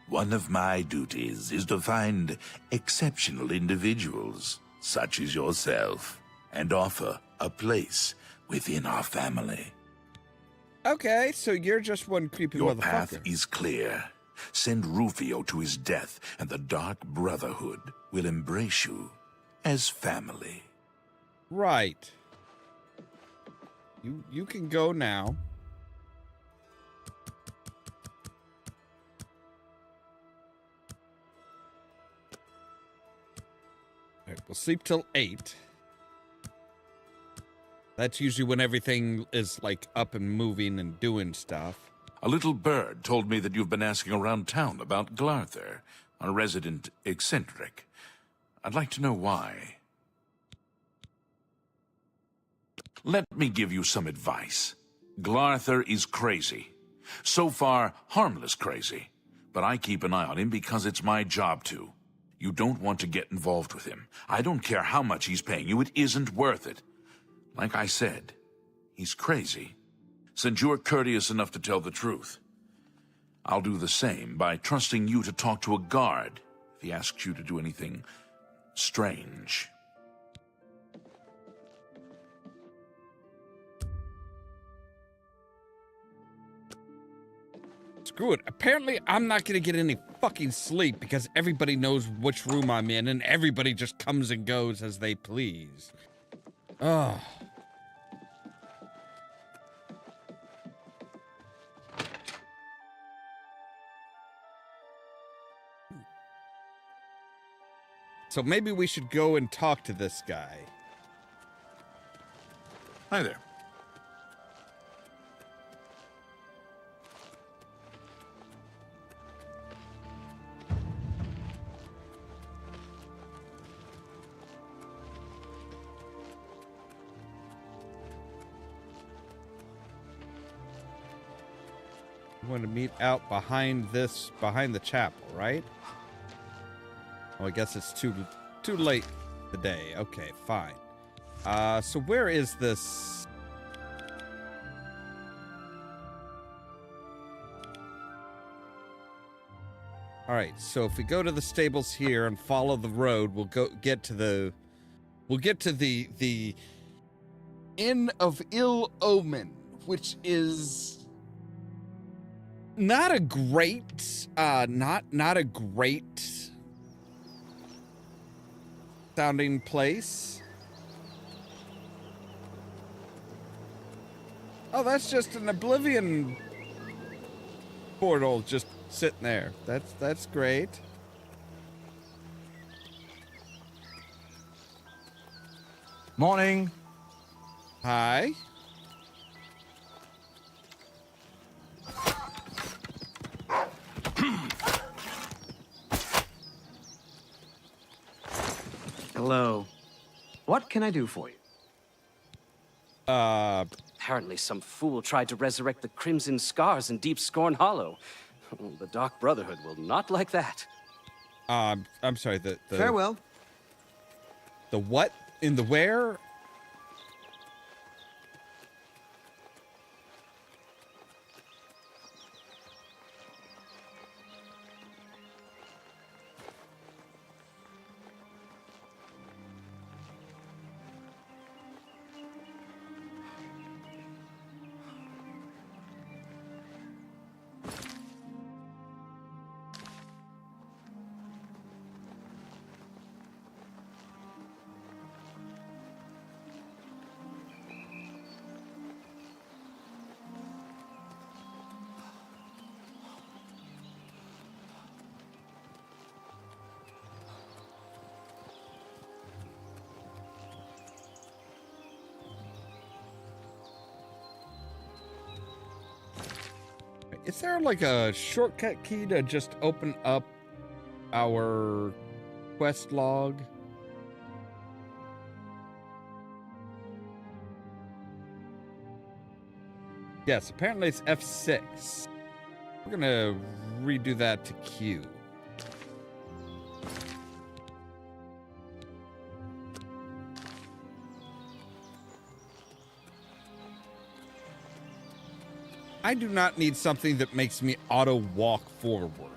Speaker 2: One of my duties is to find exceptional individuals, such as yourself, and offer a place within our family.
Speaker 1: Okay, so you're just one creepy
Speaker 2: Your
Speaker 1: motherfucker.
Speaker 2: path is clear. Send Rufio to his death, and the Dark Brotherhood will embrace you as family.
Speaker 1: Right. You can go now. All right, we'll sleep till 8. That's usually when everything is like up and moving and doing stuff.
Speaker 2: A little bird told me that you've been asking around town about Glarther, a resident eccentric. I'd like to know why. Let me give you some advice. Glarther is crazy. So far, harmless crazy. But I keep an eye on him because it's my job to. You don't want to get involved with him. I don't care how much he's paying you. It isn't worth it. Like I said, he's crazy. Since you're courteous enough to tell the truth, I'll do the same by trusting you to talk to a guard if he asks you to do anything strange.
Speaker 1: Screw it. Apparently, I'm not going to get any fucking sleep because everybody knows which room I'm in and everybody just comes and goes as they please. Oh. So maybe we should go and talk to this guy.
Speaker 2: Hi there.
Speaker 1: We want to meet out behind the chapel, right? Oh, I guess it's too late today. Okay, fine. So where is this? All right, so if we go to the stables here and follow the road, we'll get to the Inn of Ill Omen, which is not a great not a great sounding place. Oh, that's just an Oblivion portal just sitting there. That's great.
Speaker 5: Morning.
Speaker 1: Hi.
Speaker 9: Hello. What can I do for you? Apparently some fool tried to resurrect the Crimson Scars in Deep Scorn Hollow. The Dark Brotherhood will not like that.
Speaker 1: I'm sorry, the
Speaker 9: Farewell.
Speaker 1: The what? In the where? Is there like a shortcut key to just open up our quest log? Yes, apparently it's F6. We're gonna redo that to Q. I do not need something that makes me auto walk forward.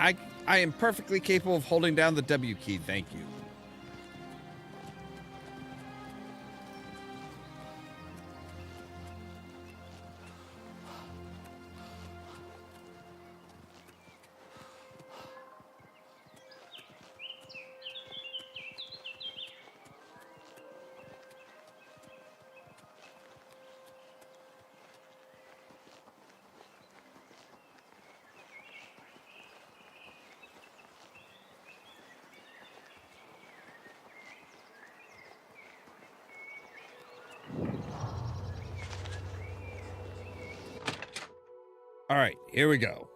Speaker 1: I am perfectly capable of holding down the W key, thank you. All right, here we go.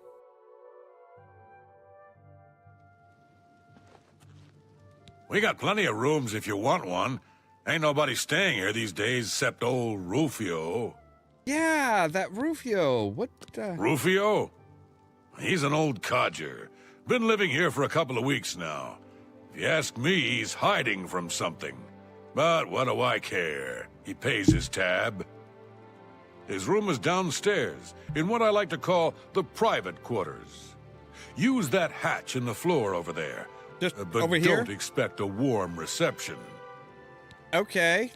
Speaker 2: We got plenty of rooms if you want one. Ain't nobody staying here these days except old Rufio.
Speaker 1: Yeah, that Rufio. What,
Speaker 2: Rufio? He's an old codger. Been living here for a couple of weeks now. If you ask me, he's hiding from something. But what do I care? He pays his tab. His room is downstairs, in what I like to call the private quarters. Use that hatch in the floor over there.
Speaker 1: Just
Speaker 2: but
Speaker 1: over here?
Speaker 2: Don't expect a warm reception.
Speaker 1: Okay.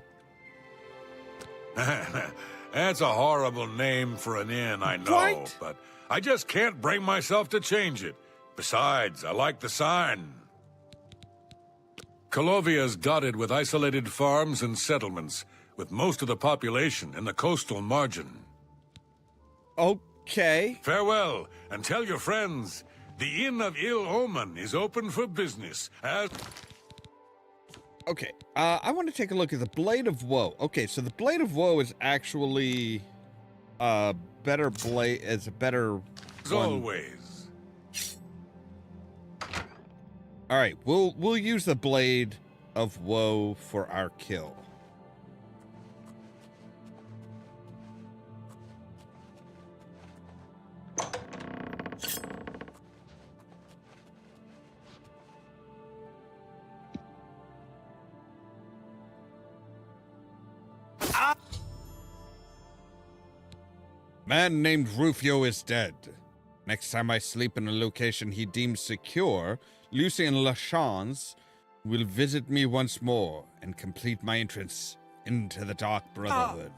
Speaker 2: That's a horrible name for an inn, I know,
Speaker 1: What?
Speaker 2: but I just can't bring myself to change it. Besides, I like the sign. Colovia's dotted with isolated farms and settlements, with most of the population in the coastal margin.
Speaker 1: Okay.
Speaker 2: Farewell, and tell your friends, the Inn of Ollamh is open for business, as...
Speaker 1: Okay, I want to take a look at the Blade of Woe. Okay, so the Blade of Woe is actually a better blade, is a better
Speaker 2: as
Speaker 1: one.
Speaker 2: always.
Speaker 1: All right, we'll use the Blade of Woe for our kill. Man named Rufio is dead. Next time I sleep in a location he deems secure, Lucien Lachance will visit me once more and complete my entrance into the Dark Brotherhood.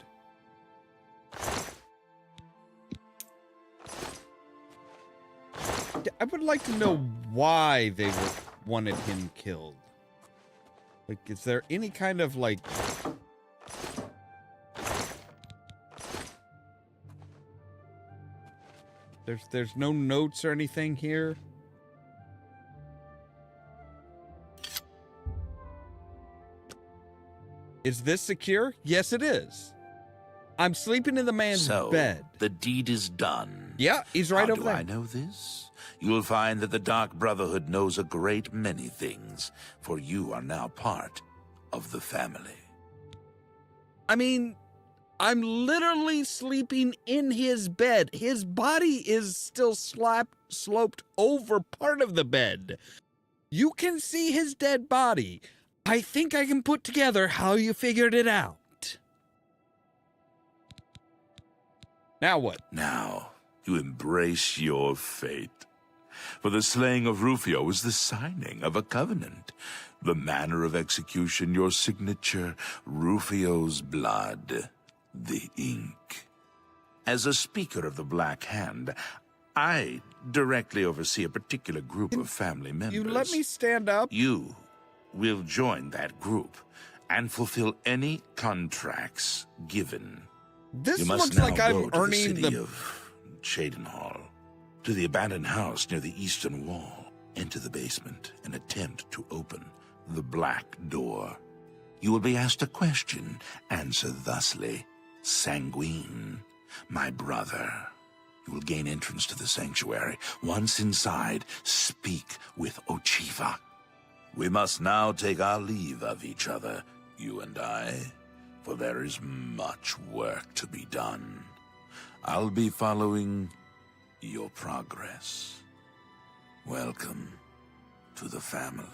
Speaker 1: I would like to know why they wanted him killed. Like, is there any kind of, like... There's no notes or anything here? Is this secure? Yes, it is. I'm sleeping in the man's bed.
Speaker 2: The deed is done.
Speaker 1: Yeah, he's right over there.
Speaker 2: How do I know this? You'll find that the Dark Brotherhood knows a great many things, for you are now part of the family.
Speaker 1: I mean, I'm literally sleeping in his bed. His body is still sloped over part of the bed. You can see his dead body. I think I can put together how you figured it out. Now what?
Speaker 2: Now, you embrace your fate. For the slaying of Rufio is the signing of a covenant. The manner of execution, your signature, Rufio's blood, the ink. As a speaker of the Black Hand, I directly oversee a particular group of family members.
Speaker 1: You let me stand up?
Speaker 2: You will join that group and fulfill any contracts given.
Speaker 1: This
Speaker 2: You must
Speaker 1: looks
Speaker 2: now
Speaker 1: like I'm
Speaker 2: go to
Speaker 1: earning
Speaker 2: the city of Cheydinhal, to the abandoned house near the eastern wall. Enter the basement and attempt to open the black door. You will be asked a question. Answer thusly. Sanguine. My brother, you will gain entrance to the sanctuary. Once inside, speak with Ochiva. We must now take our leave of each other, you and I, for there is much work to be done. I'll be following your progress. Welcome to the family.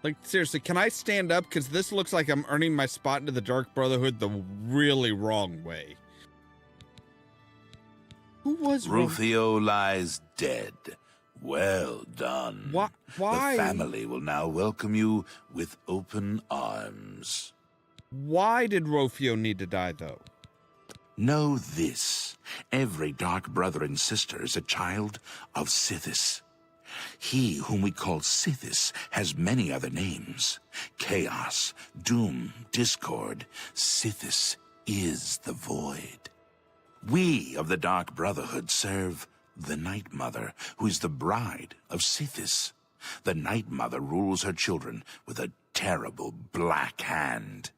Speaker 1: Like, seriously, can I stand up? Because this looks like I'm earning my spot into the Dark Brotherhood the really wrong way. Who was
Speaker 2: Rufio lies dead. Well done.
Speaker 1: Why?
Speaker 2: The family will now welcome you with open arms.
Speaker 1: Why did Rufio need to die, though?
Speaker 2: Know this. Every dark brother and sister is a child of Sithis. He whom we call Sithis has many other names. Chaos, Doom, Discord. Sithis is the Void. We of the Dark Brotherhood serve the Night Mother, who is the bride of Sithis. The Night Mother rules her children with a terrible black hand.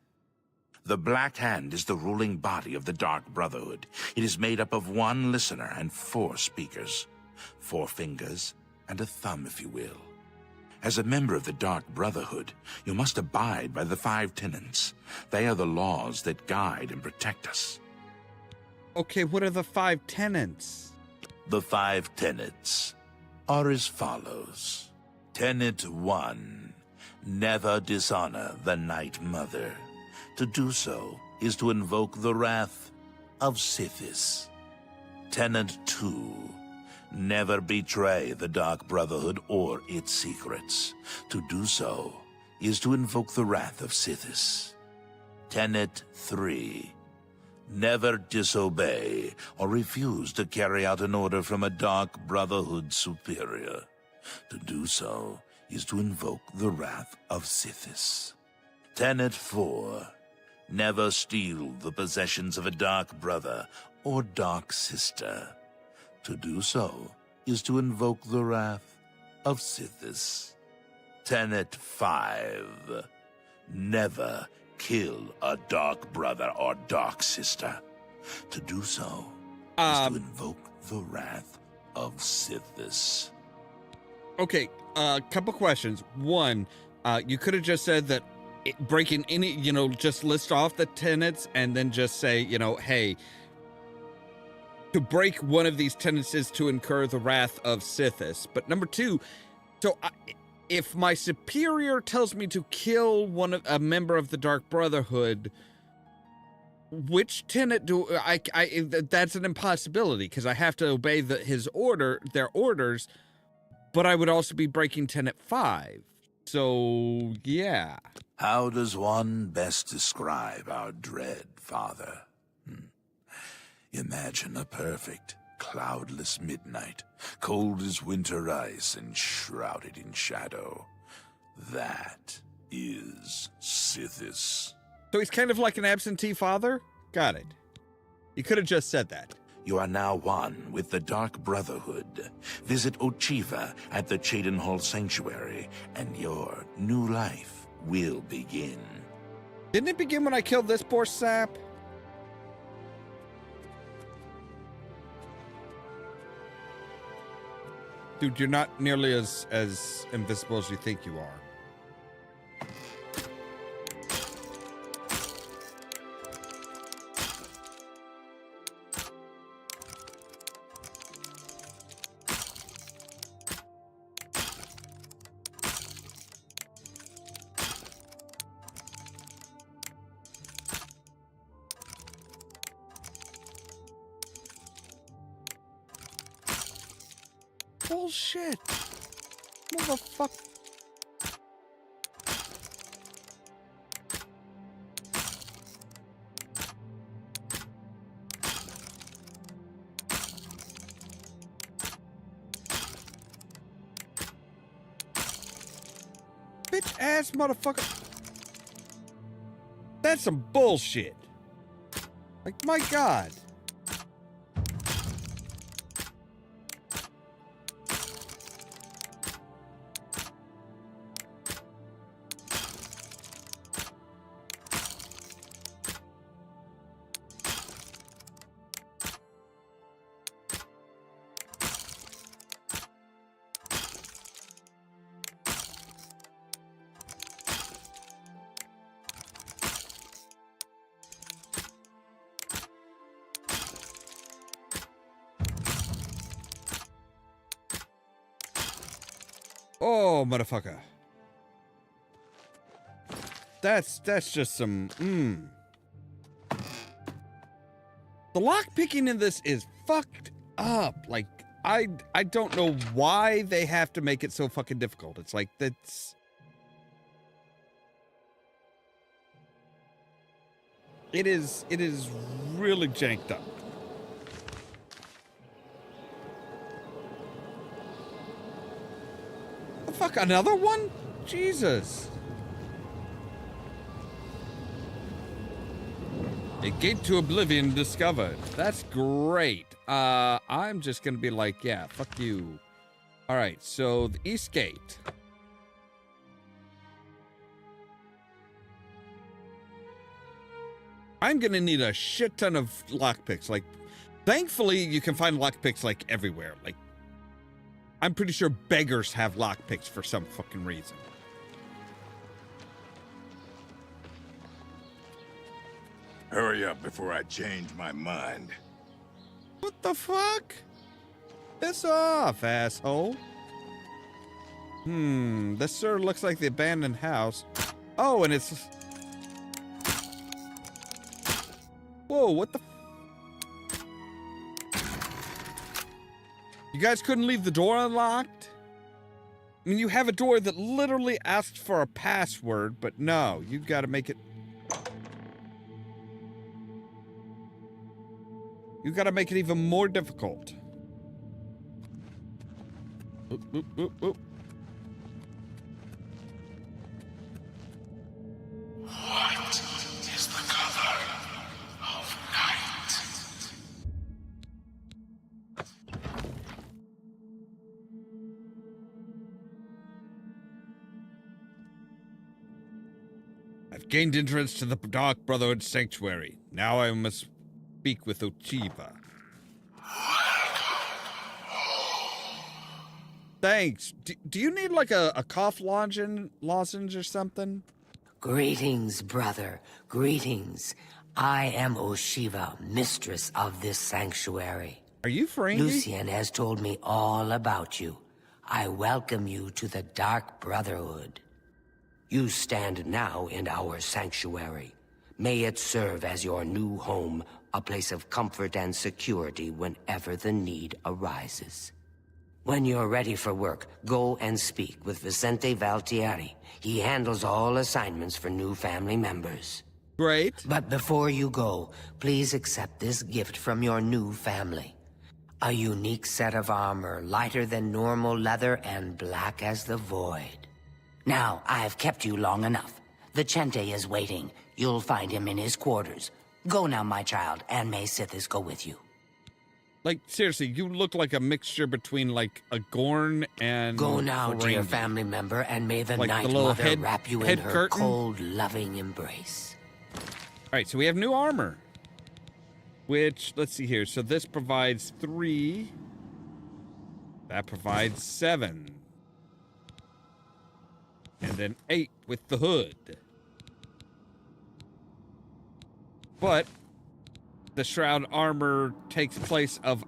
Speaker 2: The Black Hand is the ruling body of the Dark Brotherhood. It is made up of one listener and 4 speakers. 4 fingers and a thumb, if you will. As a member of the Dark Brotherhood, you must abide by the 5 tenets. They are the laws that guide and protect us.
Speaker 1: Okay, what are the 5 tenets?
Speaker 2: The 5 tenets are as follows. Tenet 1. Never dishonor the Night Mother. To do so is to invoke the wrath of Sithis. Tenet 2. Never betray the Dark Brotherhood or its secrets. To do so is to invoke the wrath of Sithis. Tenet 3. Never disobey or refuse to carry out an order from a Dark Brotherhood superior. To do so is to invoke the wrath of Sithis. Tenet 4. Never steal the possessions of a Dark Brother or Dark Sister. To do so is to invoke the wrath of Sithis. Tenet 5. Never kill a Dark Brother or Dark Sister. To do so is to invoke the wrath of Sithis.
Speaker 1: Okay, couple questions. One, you could have just said that breaking any, just list off the tenets and then just say, hey, to break one of these tenets is to incur the wrath of Sithis. But number 2, so if my superior tells me to kill a member of the Dark Brotherhood, which tenet do I that's an impossibility because I have to obey their orders, but I would also be breaking tenet 5. So, yeah.
Speaker 2: How does one best describe our dread father? Imagine a perfect, cloudless midnight, cold as winter ice and shrouded in shadow. That is Sithis.
Speaker 1: So he's kind of like an absentee father? Got it. You could have just said that.
Speaker 2: You are now one with the Dark Brotherhood. Visit Ochiva at the Cheydinhall Sanctuary, and your new life will begin.
Speaker 1: Didn't it begin when I killed this poor sap? Dude, you're not nearly as invisible as you think you are. Bullshit. Motherfucker. Bitch ass motherfucker. That's some bullshit. Like, my God. Oh, motherfucker. That's just some, The lockpicking in this is fucked up. Like, I don't know why they have to make it so fucking difficult. It's like, that's... It is really janked up. The fuck, another one? Jesus. A gate to Oblivion discovered. That's great. I'm just gonna be like, yeah, fuck you. All right, so the East Gate. I'm gonna need a shit ton of lockpicks. Like, thankfully, you can find lockpicks like everywhere. Like, I'm pretty sure beggars have lockpicks for some fucking reason.
Speaker 10: Hurry up before I change my mind.
Speaker 1: What the fuck? Piss off, asshole. This sure looks like the abandoned house. Oh, and it's... Whoa, what the... You guys couldn't leave the door unlocked? I mean, you have a door that literally asks for a password, but no, you gotta make it... You gotta make it even more difficult. Oop, oop, oop, oop.
Speaker 10: What is the color of night?
Speaker 1: I've gained entrance to the Dark Brotherhood Sanctuary. Now I must speak with Ochiva. Thanks. Do you need like a cough lozenge or something?
Speaker 3: Greetings, brother. Greetings. I am Oshiva, mistress of this sanctuary.
Speaker 1: Are you Ferengi?
Speaker 3: Lucien has told me all about you. I welcome you to the Dark Brotherhood. You stand now in our sanctuary. May it serve as your new home, a place of comfort and security whenever the need arises. When you're ready for work, go and speak with Vicente Valtieri. He handles all assignments for new family members.
Speaker 1: Great.
Speaker 3: But before you go, please accept this gift from your new family. A unique set of armor, lighter than normal leather and black as the void. Now, I've kept you long enough. Vicente is waiting. You'll find him in his quarters. Go now, my child, and may Sithis go with you.
Speaker 1: Like, seriously, you look like a mixture between, like, a Gorn and...
Speaker 3: Go now to your
Speaker 1: Ferengi.
Speaker 3: family member, and may the
Speaker 1: Like the
Speaker 3: Night
Speaker 1: little
Speaker 3: Mother wrap you in
Speaker 1: head
Speaker 3: her
Speaker 1: curtain?
Speaker 3: cold, loving embrace.
Speaker 1: All right, so we have new armor. Which, let's see here. So this provides 3. That provides 7. And then 8 with the hood. But the shroud armor takes place of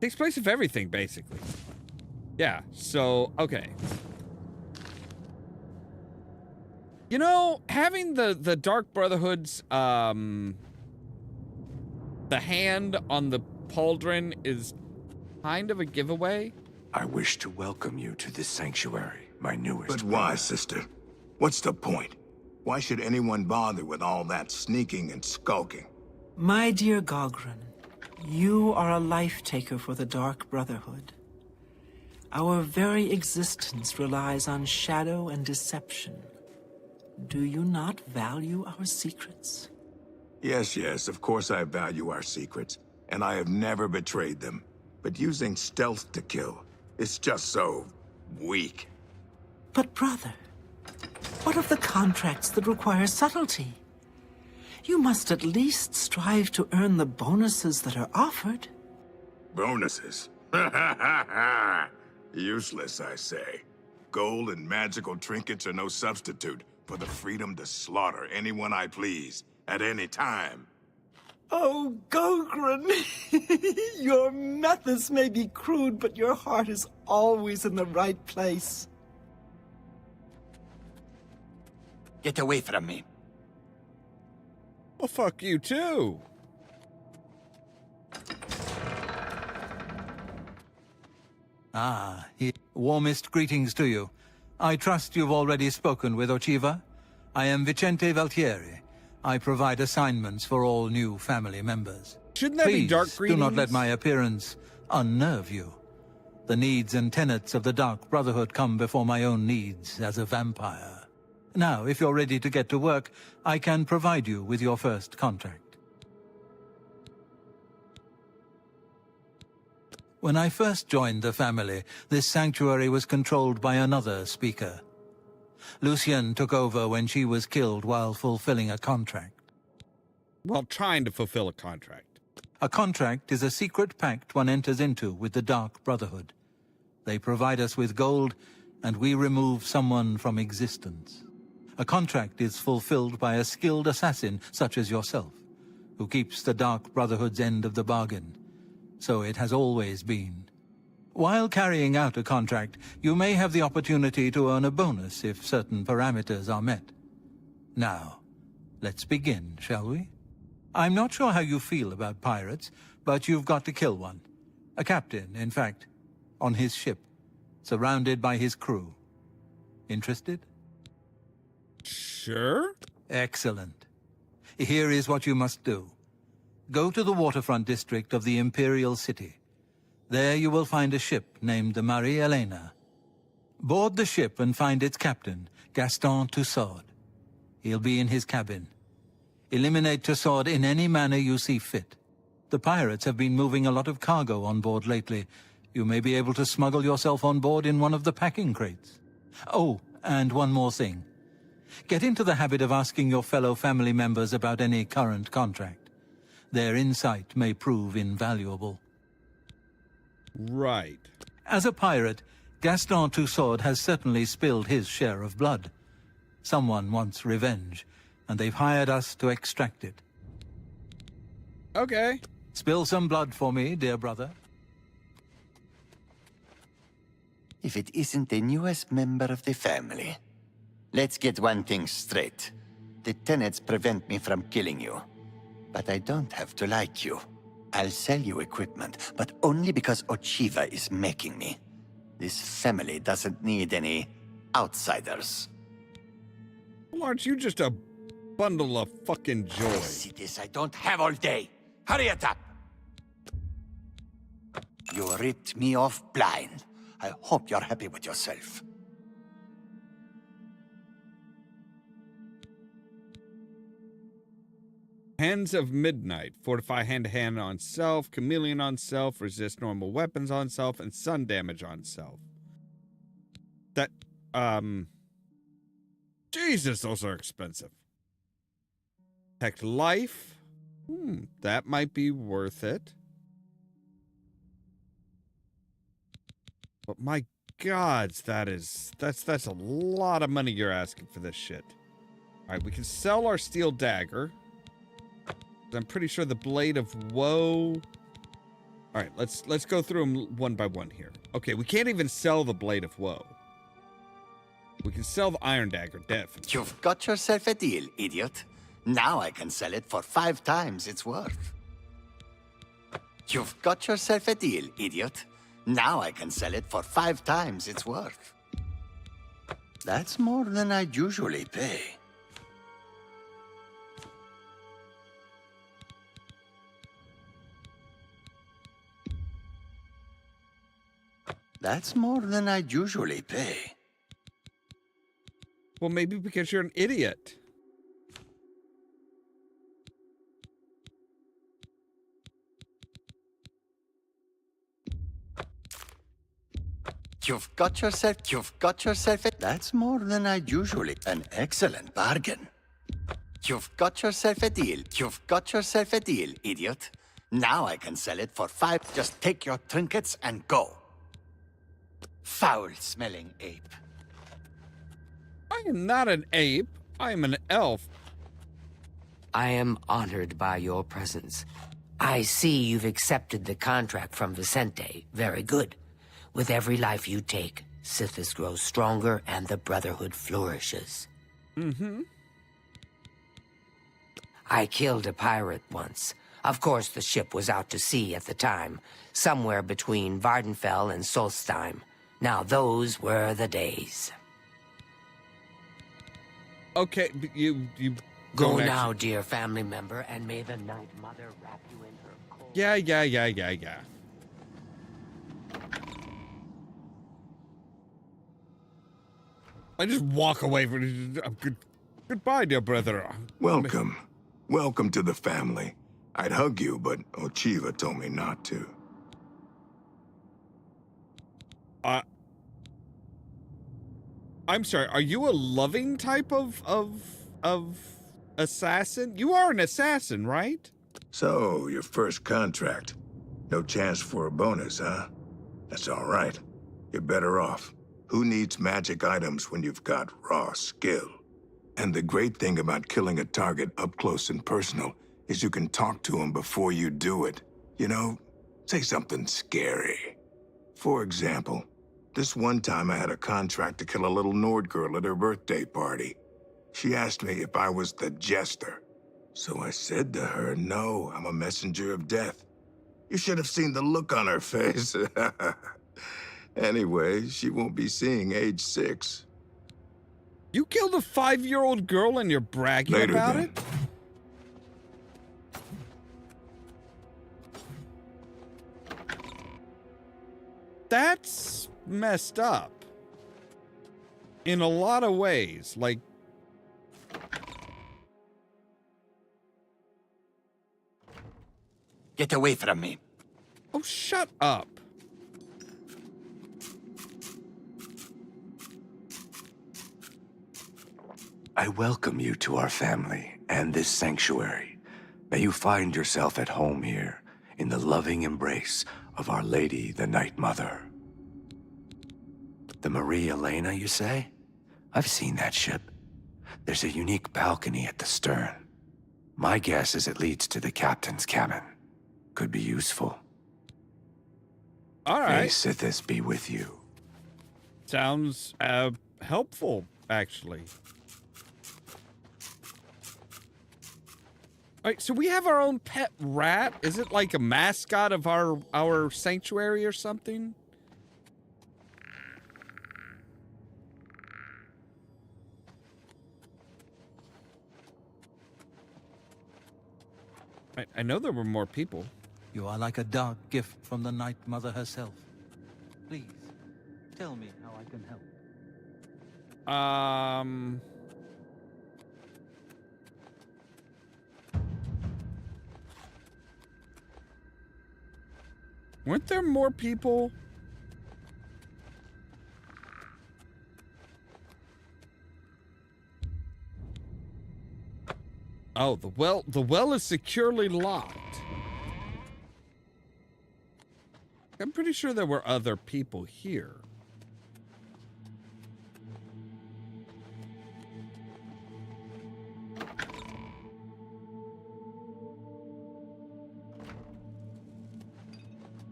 Speaker 1: takes place of everything, basically. Yeah, so, okay. You know, having the Dark Brotherhood's, the hand on the pauldron is kind of a giveaway.
Speaker 10: I wish to welcome you to this sanctuary, my newest.
Speaker 11: But why, sister? What's the point? Why should anyone bother with all that sneaking and skulking?
Speaker 12: My dear Gogren, you are a life-taker for the Dark Brotherhood. Our very existence relies on shadow and deception. Do you not value our secrets?
Speaker 11: Yes, of course I value our secrets, and I have never betrayed them. But using stealth to kill, it's just so... weak.
Speaker 12: But brother, what of the contracts that require subtlety? You must at least strive to earn the bonuses that are offered.
Speaker 11: Bonuses? Useless, I say. Gold and magical trinkets are no substitute for the freedom to slaughter anyone I please, at any time.
Speaker 12: Oh, Gogren, Your methods may be crude, but your heart is always in the right place.
Speaker 3: Get away from me.
Speaker 1: Well, fuck you too.
Speaker 5: Warmest greetings to you. I trust you've already spoken with Ochiva. I am Vicente Valtieri. I provide assignments for all new family members.
Speaker 1: Shouldn't that be dark
Speaker 5: Please do not let
Speaker 1: greetings?
Speaker 5: my appearance unnerve you. The needs and tenets of the Dark Brotherhood come before my own needs as a vampire. Now, if you're ready to get to work, I can provide you with your first contract. When I first joined the family, this sanctuary was controlled by another speaker. Lucienne took over when she was killed while fulfilling a contract.
Speaker 1: While trying to fulfill a contract.
Speaker 5: A contract is a secret pact one enters into with the Dark Brotherhood. They provide us with gold, and we remove someone from existence. A contract is fulfilled by a skilled assassin such as yourself, who keeps the Dark Brotherhood's end of the bargain. So it has always been. While carrying out a contract, you may have the opportunity to earn a bonus if certain parameters are met. Now, let's begin, shall we? I'm not sure how you feel about pirates, but you've got to kill one. A captain, in fact, on his ship, surrounded by his crew. Interested?
Speaker 1: Sure.
Speaker 5: Excellent. Here is what you must do. Go to the waterfront district of the Imperial City. There you will find a ship named the Marie Elena. Board the ship and find its captain, Gaston Tussaud. He'll be in his cabin. Eliminate Tussaud in any manner you see fit. The pirates have been moving a lot of cargo on board lately. You may be able to smuggle yourself on board in one of the packing crates. Oh, and one more thing. Get into the habit of asking your fellow family members about any current contract. Their insight may prove invaluable.
Speaker 1: Right.
Speaker 5: As a pirate, Gaston Tussaud has certainly spilled his share of blood. Someone wants revenge, and they've hired us to extract it.
Speaker 1: Okay.
Speaker 5: Spill some blood for me, dear brother.
Speaker 3: If it isn't the newest member of the family. Let's get one thing straight. The tenets prevent me from killing you. But I don't have to like you. I'll sell you equipment, but only because Ochiva is making me. This family doesn't need any outsiders.
Speaker 1: Well, aren't you just a bundle of fucking joy?
Speaker 3: See this, I don't have all day. Hurry it up! You ripped me off blind. I hope you're happy with yourself.
Speaker 1: Hands of Midnight. Fortify hand-to-hand on self, chameleon on self, resist normal weapons on self, and sun damage on self. That, Jesus, those are expensive. Protect life. That might be worth it. But my gods, that's a lot of money you're asking for this shit. All right, we can sell our steel dagger. I'm pretty sure the Blade of Woe. All right, let's go through them one by one here. Okay, we can't even sell the Blade of Woe. We can sell the Iron Dagger, definitely.
Speaker 3: You've got yourself a deal, idiot. Now I can sell it for 5 times its worth. You've got yourself a deal, idiot. Now I can sell it for 5 times its worth. That's more than I'd usually pay. That's more than I'd usually pay.
Speaker 1: Well, maybe because you're an idiot.
Speaker 3: You've got yourself a... That's more than I'd usually... An excellent bargain. You've got yourself a deal. You've got yourself a deal, idiot. Now I can sell it for 5. Just take your trinkets and go. Foul-smelling ape.
Speaker 1: I am not an ape. I am an elf.
Speaker 13: I am honored by your presence.
Speaker 3: I see you've accepted the contract from Vicente. Very good. With every life you take, Sithis grows stronger and the Brotherhood flourishes.
Speaker 1: Mm-hmm.
Speaker 3: I killed a pirate once. Of course, the ship was out to sea at the time, somewhere between Vardenfell and Solstheim. Now, those were the days.
Speaker 1: Okay, but you
Speaker 3: Go
Speaker 1: don't
Speaker 3: now,
Speaker 1: actually...
Speaker 3: dear family member, and may the Night Mother wrap you in her cold...
Speaker 1: Yeah. I just walk away from it. Goodbye, dear brother.
Speaker 11: Welcome. Welcome to the family. I'd hug you, but Ochiva told me not to.
Speaker 1: I'm sorry, are you a loving type of assassin? You are an assassin, right?
Speaker 11: So, your first contract. No chance for a bonus, huh? That's all right. You're better off. Who needs magic items when you've got raw skill? And the great thing about killing a target up close and personal is you can talk to him before you do it. You know, say something scary. For example, this one time I had a contract to kill a little Nord girl at her birthday party. She asked me if I was the jester. So I said to her, no, I'm a messenger of death. You should have seen the look on her face. Anyway, she won't be seeing age 6.
Speaker 1: You killed a 5-year-old girl and you're bragging
Speaker 11: Later,
Speaker 1: about
Speaker 11: then.
Speaker 1: it? That's messed up. In a lot of ways. Like,
Speaker 3: Get away from me.
Speaker 1: oh, shut up.
Speaker 13: I welcome you to our family and this sanctuary. May you find yourself at home here, in the loving embrace of Our Lady, the Night Mother. The Maria Elena, you say? I've seen that ship. There's a unique balcony at the stern. My guess is it leads to the captain's cabin. Could be useful.
Speaker 1: All
Speaker 13: May
Speaker 1: right.
Speaker 13: Sithis be with you.
Speaker 1: Sounds helpful, actually. All right, so we have our own pet rat. Is it like a mascot of our sanctuary or something? I know there were more people.
Speaker 5: You are like a dark gift from the Night Mother herself. Please, tell me how I can help.
Speaker 1: Weren't there more people? Oh, the well is securely locked. I'm pretty sure there were other people here.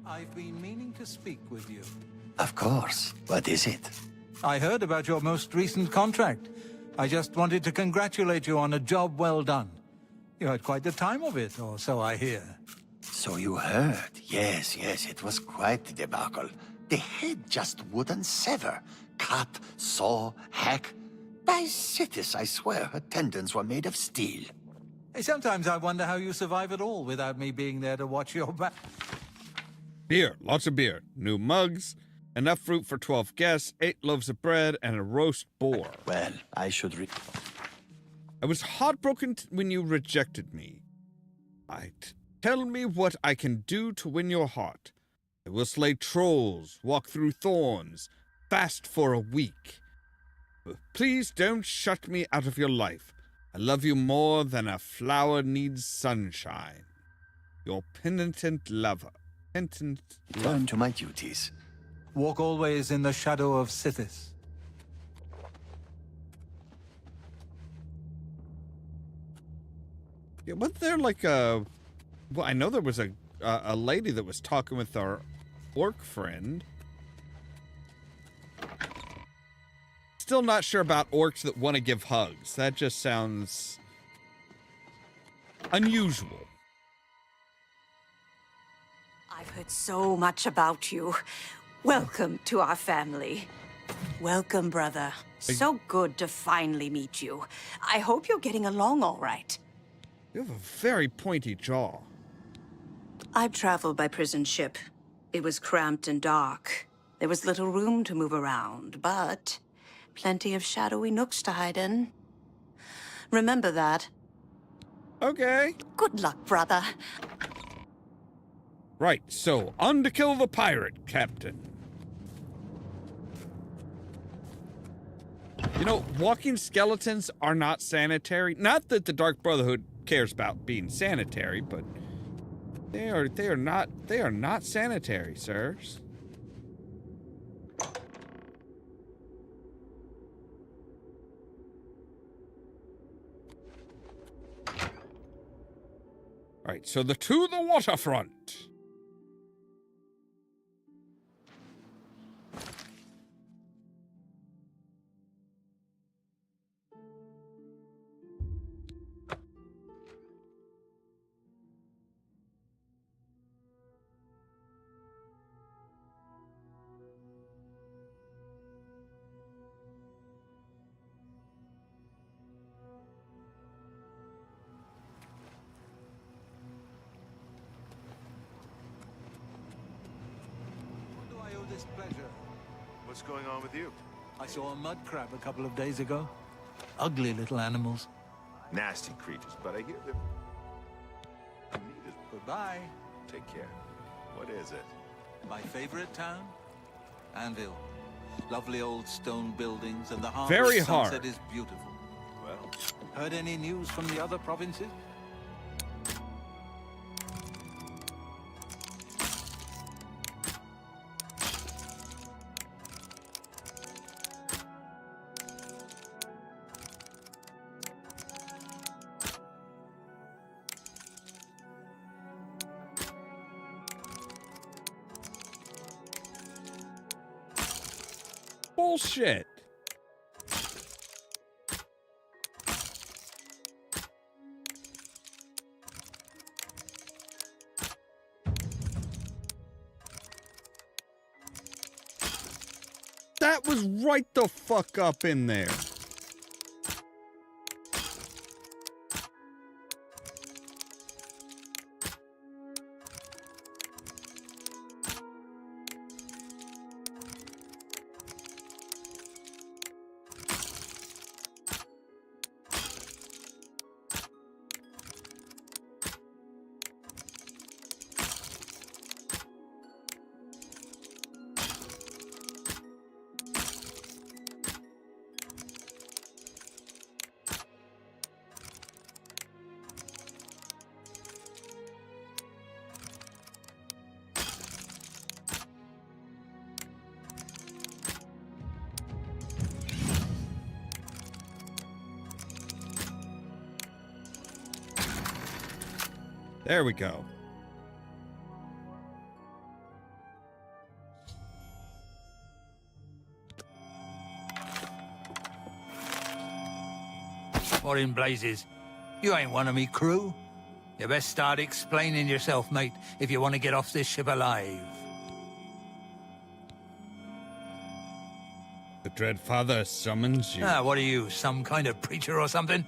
Speaker 5: I've been meaning to speak with you.
Speaker 13: Of course. What is it?
Speaker 5: I heard about your most recent contract. I just wanted to congratulate you on a job well done. You had quite the time of it, or so I hear.
Speaker 13: So you heard. Yes, it was quite the debacle. The head just wouldn't sever. Cut, saw, hack. By Sithis, I swear her tendons were made of steel.
Speaker 5: Hey, sometimes I wonder how you survive it all without me being there to watch your back.
Speaker 1: Beer, lots of beer, new mugs, enough fruit for 12 guests, 8 loaves of bread, and a roast boar.
Speaker 13: Well, I should
Speaker 1: I was heartbroken when you rejected me. Tell me what I can do to win your heart. I will slay trolls, walk through thorns, fast for a week. But please don't shut me out of your life. I love you more than a flower needs sunshine. Your penitent lover.
Speaker 13: Turn to my duties.
Speaker 5: Walk always in the shadow of Sithis.
Speaker 1: Yeah, wasn't there like a Well, I know there was a lady that was talking with our orc friend. Still not sure about orcs that want to give hugs. That just sounds unusual.
Speaker 14: I've heard so much about you. Welcome to our family. Welcome, brother. So good to finally meet you. I hope you're getting along all right.
Speaker 1: You have a very pointy jaw.
Speaker 14: I've traveled by prison ship. It was cramped and dark. There was little room to move around, but plenty of shadowy nooks to hide in. Remember that.
Speaker 1: Okay.
Speaker 14: Good luck, brother.
Speaker 1: Right, so on to kill the pirate, Captain. You know, walking skeletons are not sanitary. Not that the Dark Brotherhood cares about being sanitary, but they are not sanitary, sirs. Right, so to the waterfront.
Speaker 5: This pleasure.
Speaker 15: What's going on with you?
Speaker 5: I saw a mud crab a couple of days ago. Ugly little animals.
Speaker 15: Nasty creatures, but I hear them.
Speaker 5: Goodbye.
Speaker 15: Take care. What is it?
Speaker 5: My favorite town? Anvil. Lovely old stone buildings, and the
Speaker 1: Very
Speaker 5: harvest
Speaker 1: hard.
Speaker 5: sunset is beautiful.
Speaker 15: Well,
Speaker 5: heard any news from the other provinces?
Speaker 1: Bullshit. That was right the fuck up in there. There we go.
Speaker 16: What in blazes? You ain't one of me crew. You best start explaining yourself, mate, if you want to get off this ship alive.
Speaker 1: The Dread Father summons you.
Speaker 16: Ah, what are you, some kind of preacher or something?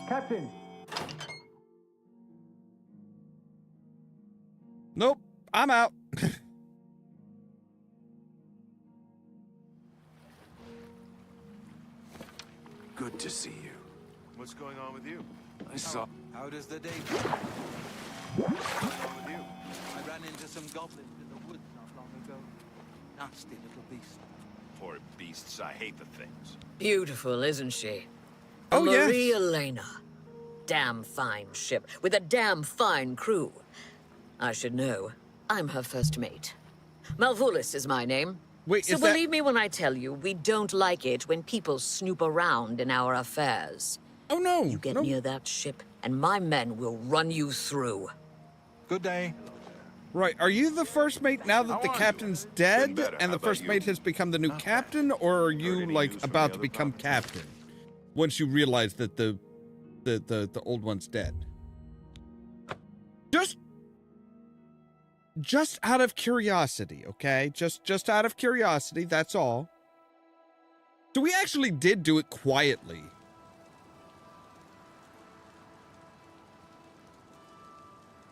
Speaker 5: Captain!
Speaker 1: Nope, I'm out.
Speaker 15: good to see you. What's going on with you? I saw...
Speaker 5: How does the day go?
Speaker 15: What's going on with you?
Speaker 5: I ran into some goblins in the woods not long ago. Nasty little beasts.
Speaker 15: Poor beasts, I hate the things.
Speaker 7: Beautiful, isn't she? The
Speaker 1: Oh, yes.
Speaker 7: Marie Elena. Damn fine ship, with a damn fine crew. I should know. I'm her first mate. Malvolus is my name.
Speaker 1: Wait,
Speaker 7: so
Speaker 1: is that-
Speaker 7: believe me when I tell you, we don't like it when people snoop around in our affairs.
Speaker 1: Oh, no.
Speaker 7: You get near that ship, and my men will run you through.
Speaker 5: Good day.
Speaker 1: Right, are you the first mate now that the captain's dead and the first mate has become the new captain, or are you like about to become captain once you realize that the old one's dead? Just out of curiosity, okay? Just out of curiosity, that's all. So we actually did do it quietly.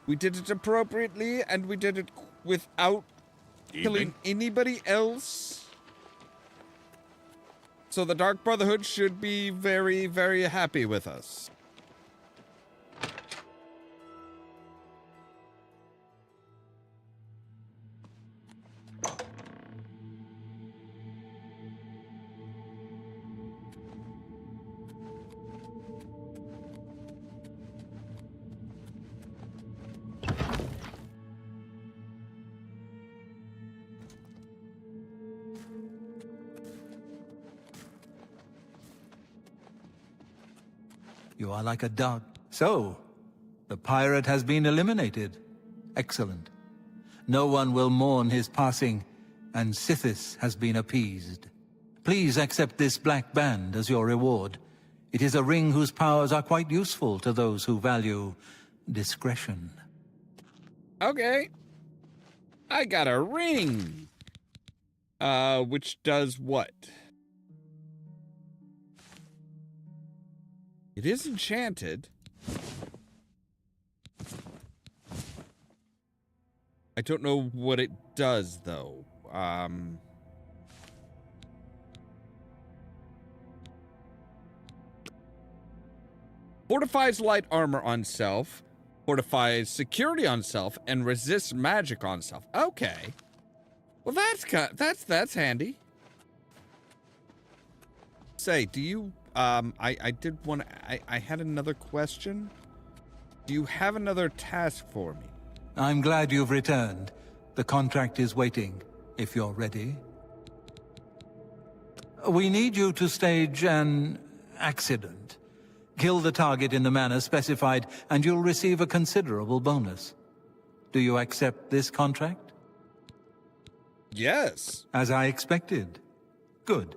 Speaker 1: We did it appropriately, and we did it without killing anybody else. So the Dark Brotherhood should be very, very happy with us.
Speaker 5: You are like a dog. So, the pirate has been eliminated. Excellent. No one will mourn his passing, and Sithis has been appeased. Please accept this black band as your reward. It is a ring whose powers are quite useful to those who value discretion.
Speaker 1: Okay. I got a ring. Which does what? It is enchanted. I don't know what it does, though. Fortifies light armor on self, fortifies security on self, and resists magic on self. Okay. Well, that's handy. Say, do you I did want to, I had another question. Do you have another task for me?
Speaker 5: I'm glad you've returned. The contract is waiting, if you're ready. We need you to stage an accident. Kill the target in the manner specified, and you'll receive a considerable bonus. Do you accept this contract?
Speaker 1: Yes.
Speaker 5: As I expected. Good.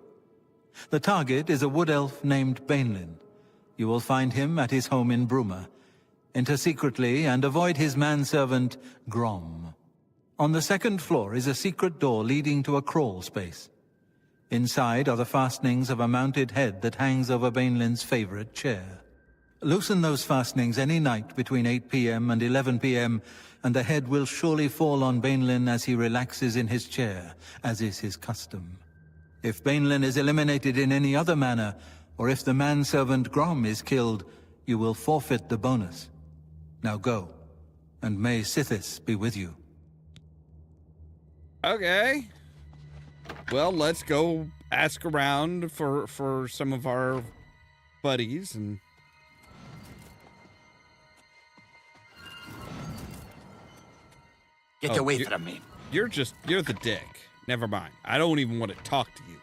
Speaker 5: The target is a wood elf named Bainlin. You will find him at his home in Bruma. Enter secretly and avoid his manservant, Grom. On the second floor is a secret door leading to a crawl space. Inside are the fastenings of a mounted head that hangs over Bainlin's favorite chair. Loosen those fastenings any night between 8 p.m. and 11 p.m., and the head will surely fall on Bainlin as he relaxes in his chair, as is his custom. If Bainlin is eliminated in any other manner, or if the manservant Grom is killed, you will forfeit the bonus. Now go, and may Sithis be with you.
Speaker 1: Okay. Well, let's go ask around for some of our buddies and...
Speaker 13: Get away from me.
Speaker 1: You're the dick. Never mind. I don't even want to talk to you.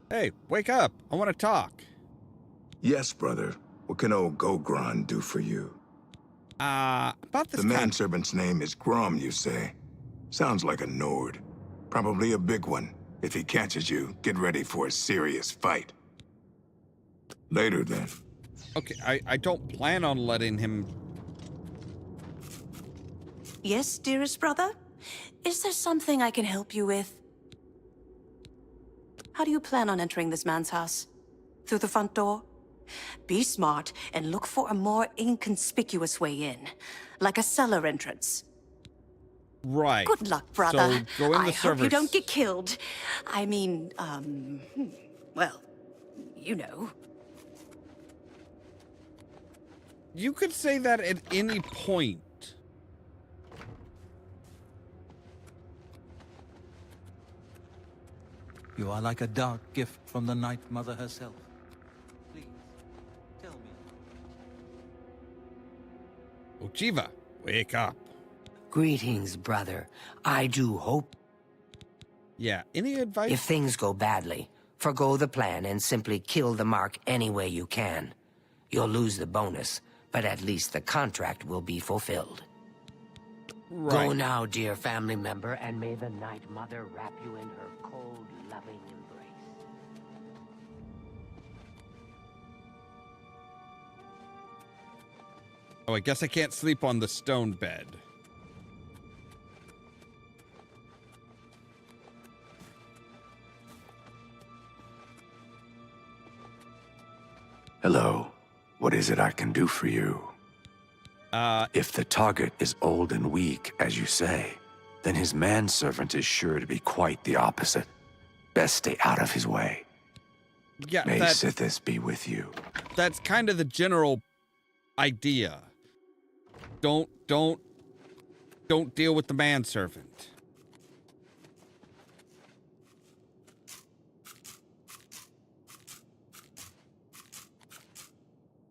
Speaker 1: Hey, wake up. I want to talk.
Speaker 11: Yes, brother. What can old Gogron do for you?
Speaker 1: About this
Speaker 11: The manservant's name is Grom, you say? Sounds like a Nord. Probably a big one. If he catches you, get ready for a serious fight. Later, then.
Speaker 1: Okay, I don't plan on letting him...
Speaker 14: Yes, dearest brother? Is there something I can help you with? How do you plan on entering this man's house? Through the front door? Be smart and look for a more inconspicuous way in, like a cellar entrance.
Speaker 1: Right.
Speaker 14: Good luck, brother.
Speaker 1: So go in the
Speaker 14: I hope you
Speaker 1: servers.
Speaker 14: don't get killed. I mean, well, you know.
Speaker 1: You could say that at any point.
Speaker 5: You are like a dark gift from the Night Mother herself. Please, tell me.
Speaker 1: Ochiva, wake up.
Speaker 3: Greetings, brother. I do hope.
Speaker 1: Yeah, any advice?
Speaker 3: If things go badly, forgo the plan and simply kill the mark any way you can. You'll lose the bonus, but at least the contract will be fulfilled.
Speaker 1: Right.
Speaker 3: Go now, dear family member, and may the Night Mother wrap you in her cold, loving embrace.
Speaker 1: Oh, I guess I can't sleep on the stone bed.
Speaker 15: Hello. What is it I can do for you? If the target is old and weak, as you say, then his manservant is sure to be quite the opposite. Best stay out of his way.
Speaker 1: Yeah,
Speaker 15: May Sithis be with you.
Speaker 1: That's kind of the general idea. Don't deal with the manservant.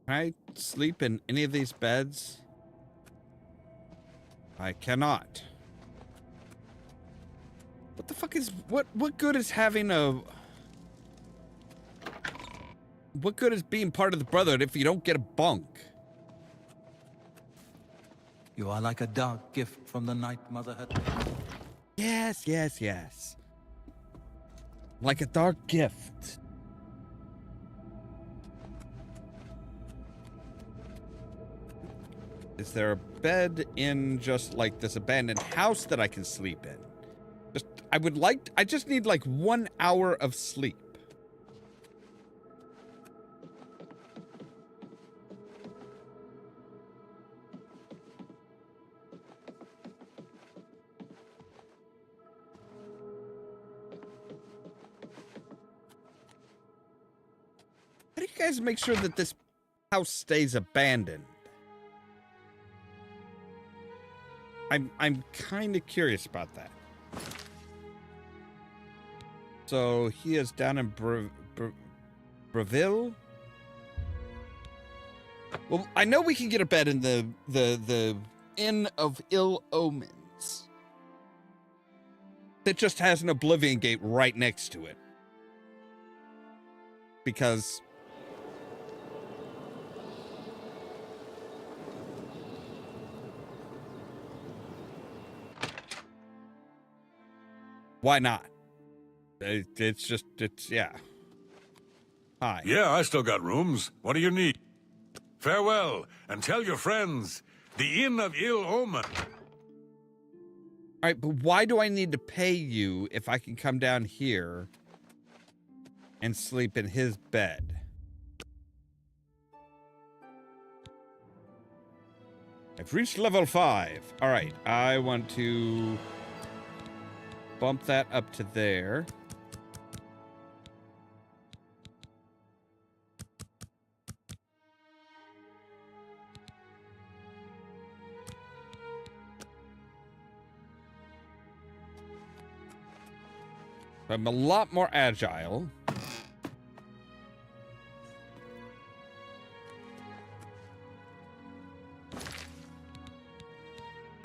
Speaker 1: Can I sleep in any of these beds? I cannot. What the fuck is what good is having a what good is being part of the Brotherhood if you don't get a bunk?
Speaker 5: You are like a dark gift from the Night Mother herself.
Speaker 1: Yes, yes, yes. Like a dark gift. Is there a bed in just like this abandoned house that I can sleep in? I just need like 1 hour of sleep. How do you guys make sure that this house stays abandoned? I'm kind of curious about that. So he is down in Breville. Well, I know we can get a bed in the Inn of Ill Omens. That just has an Oblivion Gate right next to it. Because why not? Yeah. Hi.
Speaker 10: Yeah, I still got rooms. What do you need? Farewell, and tell your friends, the Inn of Ill Omen.
Speaker 1: All right, but why do I need to pay you if I can come down here and sleep in his bed? I've reached level 5. All right, I want to bump that up to there. I'm a lot more agile.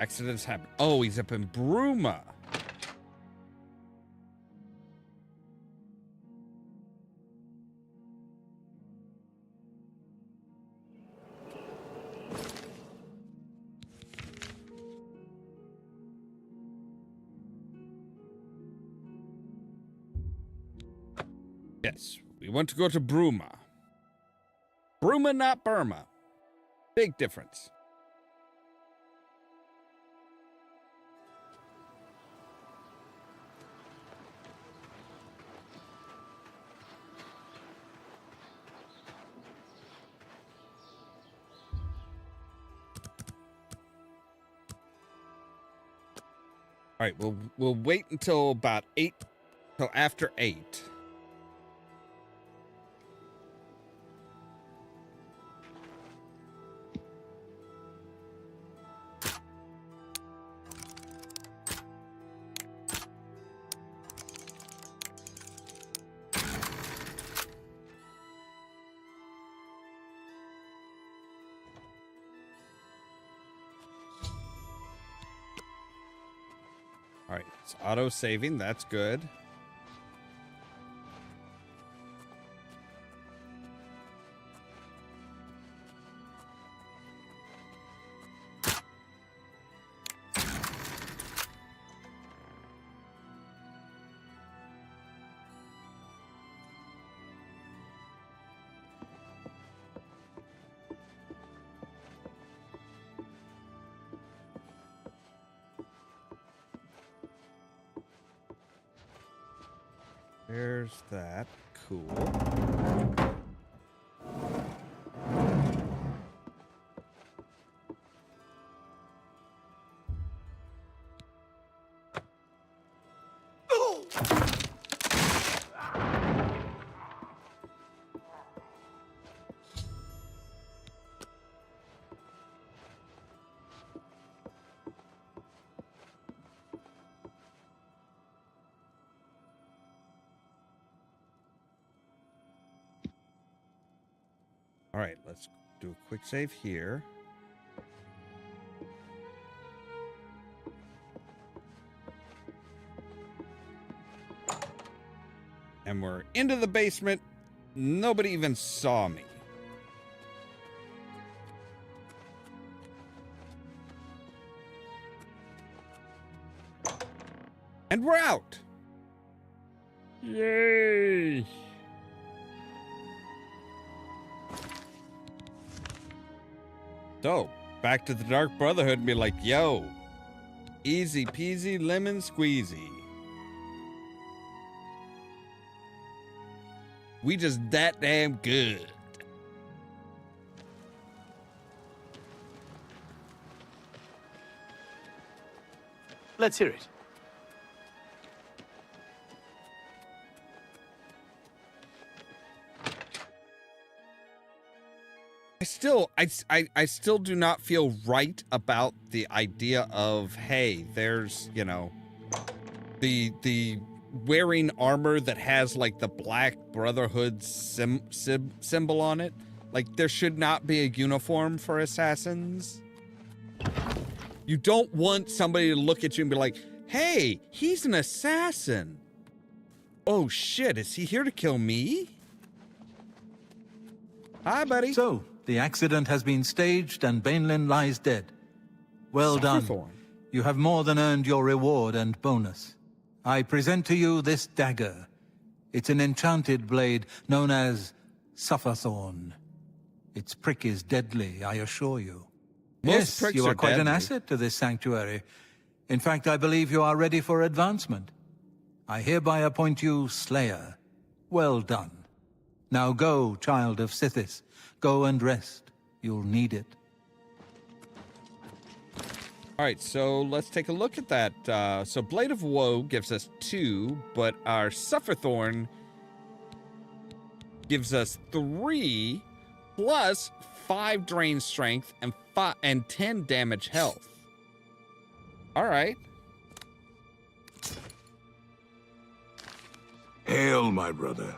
Speaker 1: Accidents happen. Oh, he's up in Bruma. Yes, we want to go to Bruma. Bruma, not Burma. Big difference. All right, we'll wait until about 8, till after 8. All right, it's auto-saving. That's good. There's that. Cool. All right, let's do a quick save here. And we're into the basement. Nobody even saw me. And we're out. Yay. So, back to the Dark Brotherhood and be like, yo, easy peasy lemon squeezy. We just that damn good.
Speaker 4: Let's hear it.
Speaker 1: I still do not feel right about the idea of, hey, there's, you know, the wearing armor that has like the Black Brotherhood symbol on it. Like, there should not be a uniform for assassins. You don't want somebody to look at you and be like, hey, he's an assassin. Oh shit, is he here to kill me? Hi, buddy.
Speaker 5: So, the accident has been staged and Bainlin lies dead. Well done. You have more than earned your reward and bonus. I present to you this dagger. It's an enchanted blade known as Sufferthorn. Its prick is deadly, I assure you.
Speaker 1: Most
Speaker 5: yes, you
Speaker 1: are
Speaker 5: are quite an
Speaker 1: deadly.
Speaker 5: asset to this sanctuary. In fact, I believe you are ready for advancement. I hereby appoint you Slayer. Well done. Now go, child of Sithis. Go and rest. You'll need it.
Speaker 1: All right, so let's take a look at that. So Blade of Woe gives us 2, but our Sufferthorn gives us 3, plus 5 drain strength and 10 damage health. All right.
Speaker 11: Hail, my brother.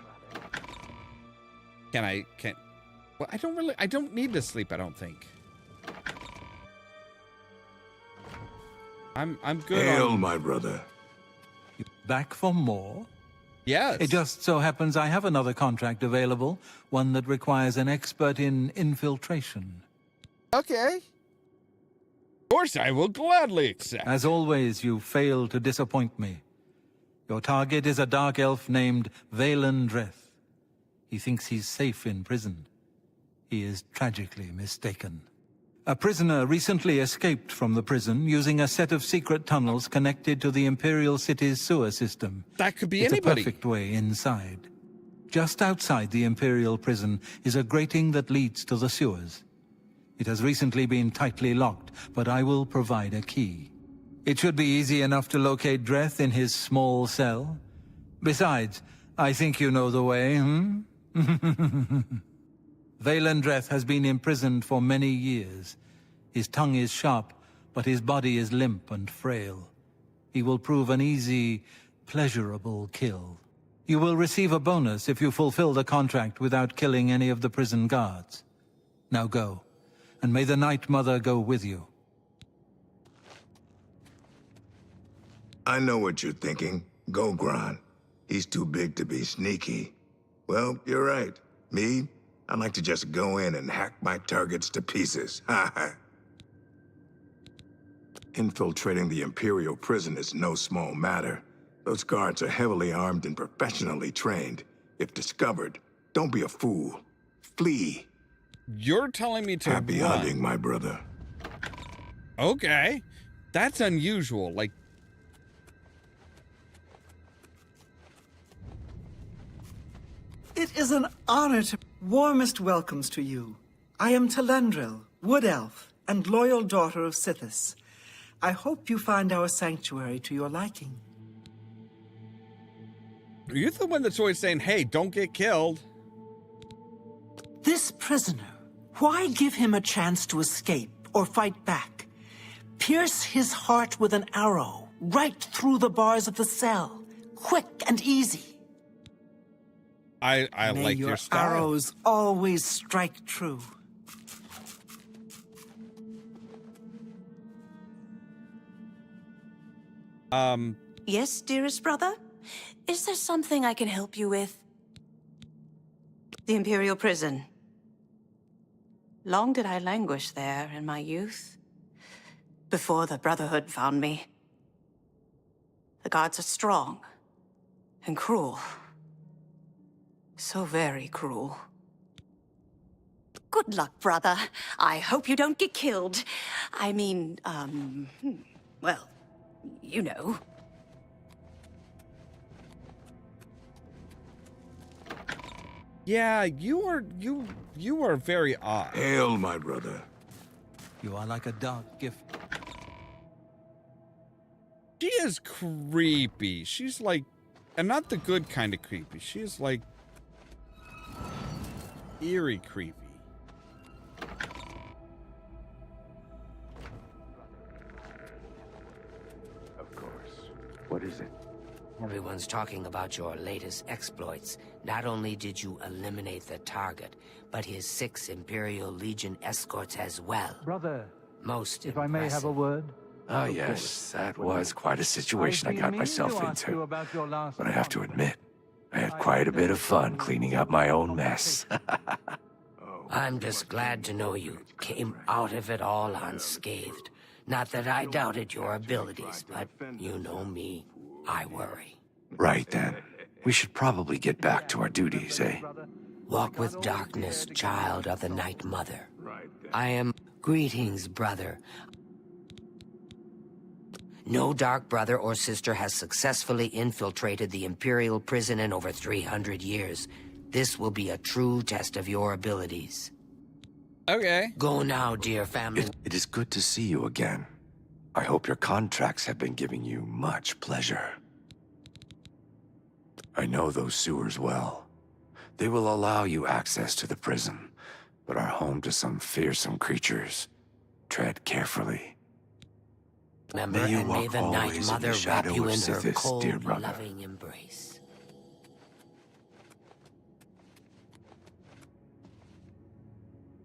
Speaker 1: Well, I don't need to sleep, I don't think. I'm good.
Speaker 11: Hail, my brother.
Speaker 5: Back for more?
Speaker 1: Yes.
Speaker 5: It just so happens I have another contract available, one that requires an expert in infiltration.
Speaker 1: Okay. Of course, I will gladly accept.
Speaker 5: As always, you fail to disappoint me. Your target is a dark elf named Valen Dreth. He thinks he's safe in prison. He is tragically mistaken. A prisoner recently escaped from the prison using a set of secret tunnels connected to the Imperial City's sewer system.
Speaker 1: That could be
Speaker 5: it's
Speaker 1: anybody.
Speaker 5: It's a perfect way inside. Just outside the Imperial prison is a grating that leads to the sewers. It has recently been tightly locked, but I will provide a key. It should be easy enough to locate Dreth in his small cell. Besides, I think you know the way, hmm? Valen Dreth has been imprisoned for many years. His tongue is sharp, but his body is limp and frail. He will prove an easy, pleasurable kill. You will receive a bonus if you fulfill the contract without killing any of the prison guards. Now go, and may the Night Mother go with you.
Speaker 11: I know what you're thinking. Go, Gron. He's too big to be sneaky. Well, you're right. Me, I like to just go in and hack my targets to pieces. Infiltrating the Imperial prison is no small matter. Those guards are heavily armed and professionally trained. If discovered, don't be a fool. Flee.
Speaker 1: You're telling me to
Speaker 11: Happy
Speaker 1: run.
Speaker 11: hunting, my brother.
Speaker 1: Okay. That's unusual. Like,
Speaker 12: It is an honor to... Warmest welcomes to you. I am Telendril, Wood Elf, and loyal daughter of Sithis. I hope you find our sanctuary to your liking.
Speaker 1: You're the one that's always saying, hey, don't get killed.
Speaker 12: This prisoner, why give him a chance to escape or fight back? Pierce his heart with an arrow, right through the bars of the cell. Quick and easy.
Speaker 1: I
Speaker 12: May
Speaker 1: like your style.
Speaker 12: Arrows always strike true.
Speaker 14: Yes, dearest brother? Is there something I can help you with? The Imperial prison. Long did I languish there in my youth, before the Brotherhood found me. The guards are strong and cruel. So very cruel. Good luck, brother. I hope you don't get killed. I mean, well, you know.
Speaker 1: Yeah, you are very odd.
Speaker 11: Hail, my brother.
Speaker 5: You are like a dark gift.
Speaker 1: She is creepy. She's like, and not the good kind of creepy. She is like eerie creepy.
Speaker 15: Of course. What is it?
Speaker 17: Everyone's talking about your latest exploits. Not only did you eliminate the target, but his 6 Imperial Legion escorts as well.
Speaker 5: Brother,
Speaker 17: most
Speaker 5: if I may have a word?
Speaker 15: Ah, yes, that was quite a situation I got myself into. But I have to admit, I had quite a bit of fun cleaning up my own mess.
Speaker 17: I'm just glad to know you came out of it all unscathed. Not that I doubted your abilities, but you know me. I worry.
Speaker 15: Right then. We should probably get back to our duties, eh?
Speaker 17: Walk with darkness, child of the Night Mother. I am... Greetings, brother. No dark brother or sister has successfully infiltrated the Imperial prison in over 300 years. This will be a true test of your abilities.
Speaker 1: Okay.
Speaker 17: Go now, dear family.
Speaker 15: It is good to see you again. I hope your contracts have been giving you much pleasure. I know those sewers well. They will allow you access to the prison, but are home to some fearsome creatures. Tread carefully.
Speaker 17: Remember,
Speaker 15: May you
Speaker 17: and may
Speaker 15: walk
Speaker 17: the Night
Speaker 15: always in
Speaker 17: Mother
Speaker 15: the
Speaker 17: wrap
Speaker 15: shadow
Speaker 17: you
Speaker 15: of
Speaker 17: in her
Speaker 15: Sithis,
Speaker 17: cold,
Speaker 15: dear brother.
Speaker 17: loving embrace.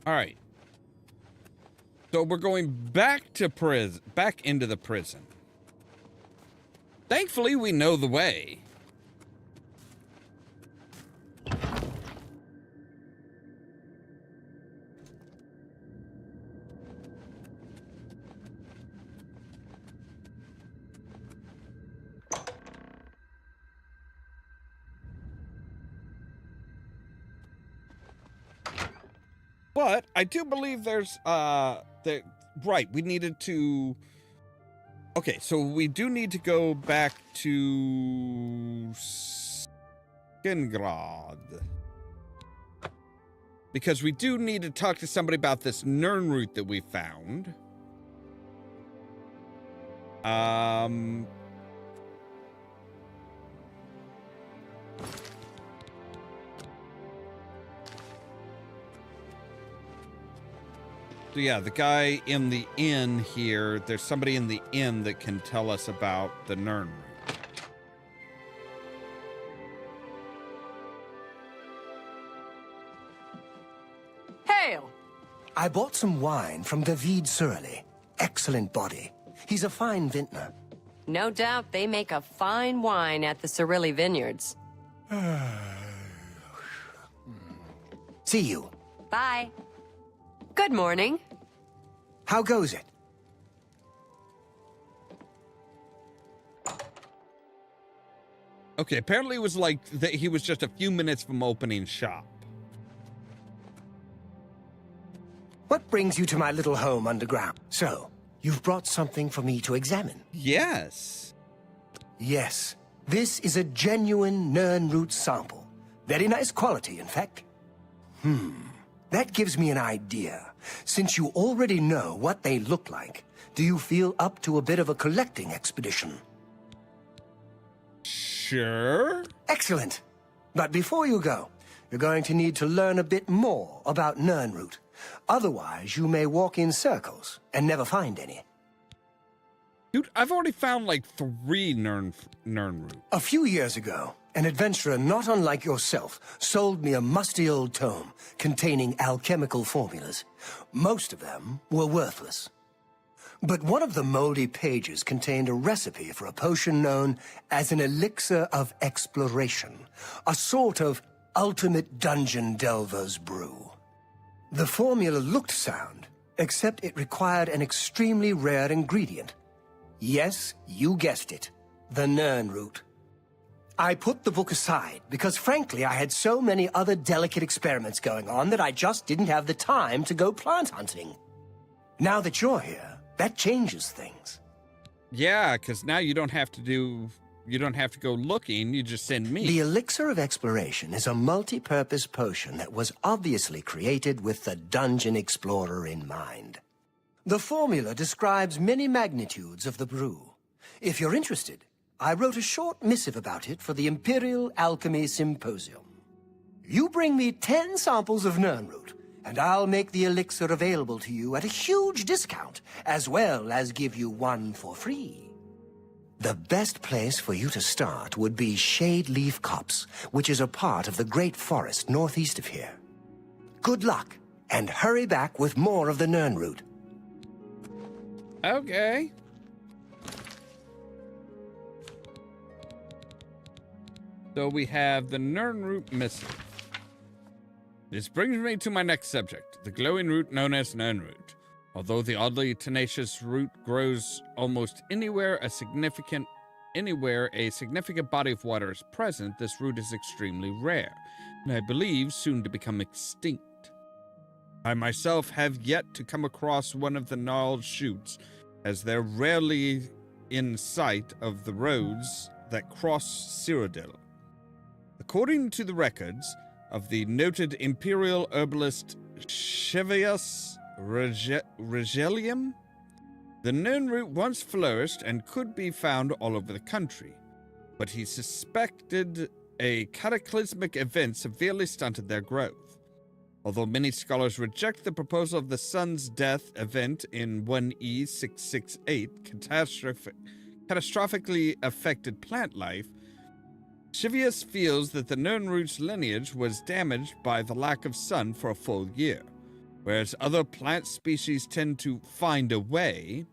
Speaker 1: All right. So we're going back to back into the prison. Thankfully, we know the way. But I do believe there's right, we needed to. Okay, so we do need to go back to Skingrad. Because we do need to talk to somebody about this Nirn route that we found. So yeah, the guy in the inn here, there's somebody in the inn that can tell us about the Nirn root.
Speaker 3: Hail! I bought some wine from David Surly. Excellent body. He's a fine vintner.
Speaker 6: No doubt they make a fine wine at the Cirilli Vineyards.
Speaker 3: See you.
Speaker 6: Bye. Good morning.
Speaker 3: How goes it?
Speaker 1: Okay, apparently it was like that he was just a few minutes from opening shop.
Speaker 3: What brings you to my little home underground? So, you've brought something for me to examine?
Speaker 1: Yes.
Speaker 3: Yes. This is a genuine Nirn root sample. Very nice quality, in fact. That gives me an idea. Since you already know what they look like, do you feel up to a bit of a collecting expedition?
Speaker 1: Sure.
Speaker 3: Excellent. But before you go, you're going to need to learn a bit more about Nirn root. Otherwise, you may walk in circles and never find any.
Speaker 1: Dude, I've already found like 3 Nirn root.
Speaker 3: A few years ago, an adventurer not unlike yourself sold me a musty old tome containing alchemical formulas. Most of them were worthless. But one of the moldy pages contained a recipe for a potion known as an elixir of exploration, a sort of ultimate dungeon delver's brew. The formula looked sound, except it required an extremely rare ingredient. Yes, you guessed it, the Nirn root. I put the book aside because, frankly, I had so many other delicate experiments going on that I just didn't have the time to go plant hunting. Now that you're here, that changes things.
Speaker 1: Yeah, because now you don't have to go looking, you just send me.
Speaker 3: The Elixir of Exploration is a multi-purpose potion that was obviously created with the Dungeon Explorer in mind. The formula describes many magnitudes of the brew. If you're interested, I wrote a short missive about it for the Imperial Alchemy Symposium. You bring me 10 samples of Nirn root, and I'll make the elixir available to you at a huge discount, as well as give you one for free. The best place for you to start would be Shade Leaf Copse, which is a part of the Great Forest northeast of here. Good luck, and hurry back with more of the Nirn root.
Speaker 1: Okay. So we have the Nirn root missive. This brings me to my next subject, the glowing root known as Nirn root. Although the oddly tenacious root grows almost anywhere a significant body of water is present, this root is extremely rare, and I believe soon to become extinct. I myself have yet to come across one of the gnarled shoots, as they're rarely in sight of the roads that cross Cyrodiil. According to the records of the noted imperial herbalist Chevius Regelium, the Nirn root once flourished and could be found all over the country, but he suspected a cataclysmic event severely stunted their growth. Although many scholars reject the proposal of the sun's death event in 1E668 catastrophically affected plant life, Chevius feels that the Nirn root's lineage was damaged by the lack of sun for a full year. Whereas other plant species tend to find a way,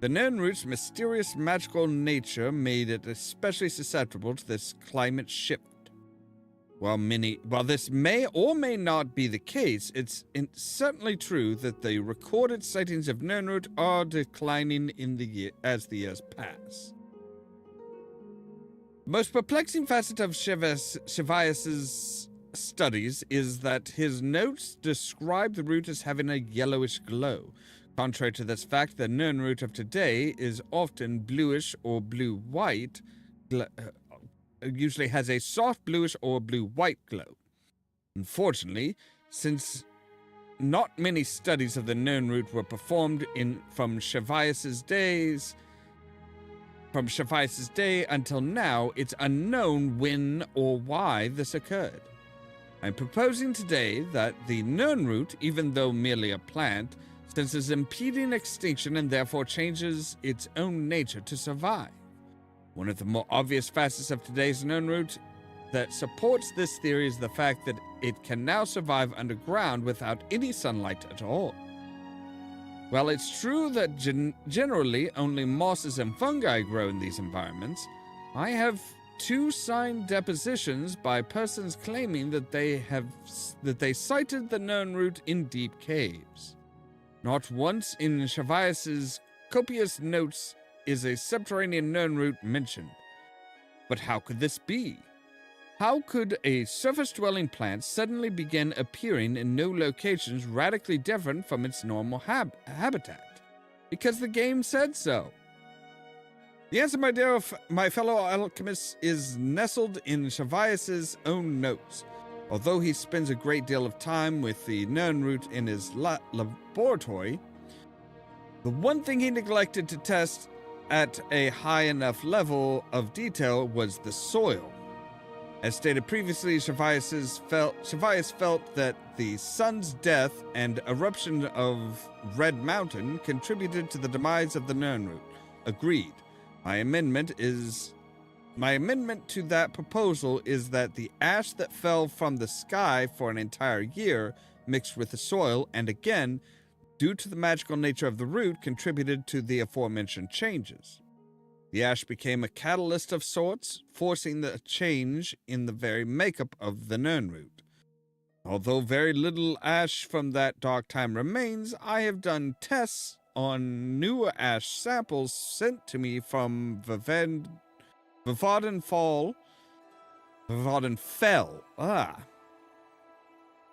Speaker 1: the Nirn root's mysterious magical nature made it especially susceptible to this climate shift. While this may or may not be the case, it's certainly true that the recorded sightings of Nirn root are declining as the years pass. The most perplexing facet of Chevius's studies is that his notes describe the root as having a yellowish glow. Contrary to this fact, the Nirn root of today is often bluish or blue-white, usually has a soft bluish or blue-white glow. Unfortunately, since not many studies of the Nirn root were performed from Chevius's days, From Shaphias' day until now, it's unknown when or why this occurred. I'm proposing today that the Nirnroot, even though merely a plant, senses impeding extinction and therefore changes its own nature to survive. One of the more obvious facets of today's Nirnroot that supports this theory is the fact that it can now survive underground without any sunlight at all. While it's true that generally only mosses and fungi grow in these environments, I have 2 signed depositions by persons claiming that they sighted the Nirnroot in deep caves. Not once in Shaphias' copious notes is a subterranean Nirnroot mentioned. But how could this be? How could a surface-dwelling plant suddenly begin appearing in new locations radically different from its normal habitat? Because the game said so. The answer, my fellow alchemists, is nestled in Shaphias' own notes. Although he spends a great deal of time with the Nirnroot in his laboratory, the one thing he neglected to test at a high enough level of detail was the soil. As stated previously, Shaphias felt that the sun's death and eruption of Red Mountain contributed to the demise of the Nirnroot. Agreed. My amendment to that proposal is that the ash that fell from the sky for an entire year mixed with the soil and again, due to the magical nature of the root, contributed to the aforementioned changes. The ash became a catalyst of sorts, forcing the change in the very makeup of the Nirnroot. Although very little ash from that dark time remains, I have done tests on newer ash samples sent to me from Vavaden Fell.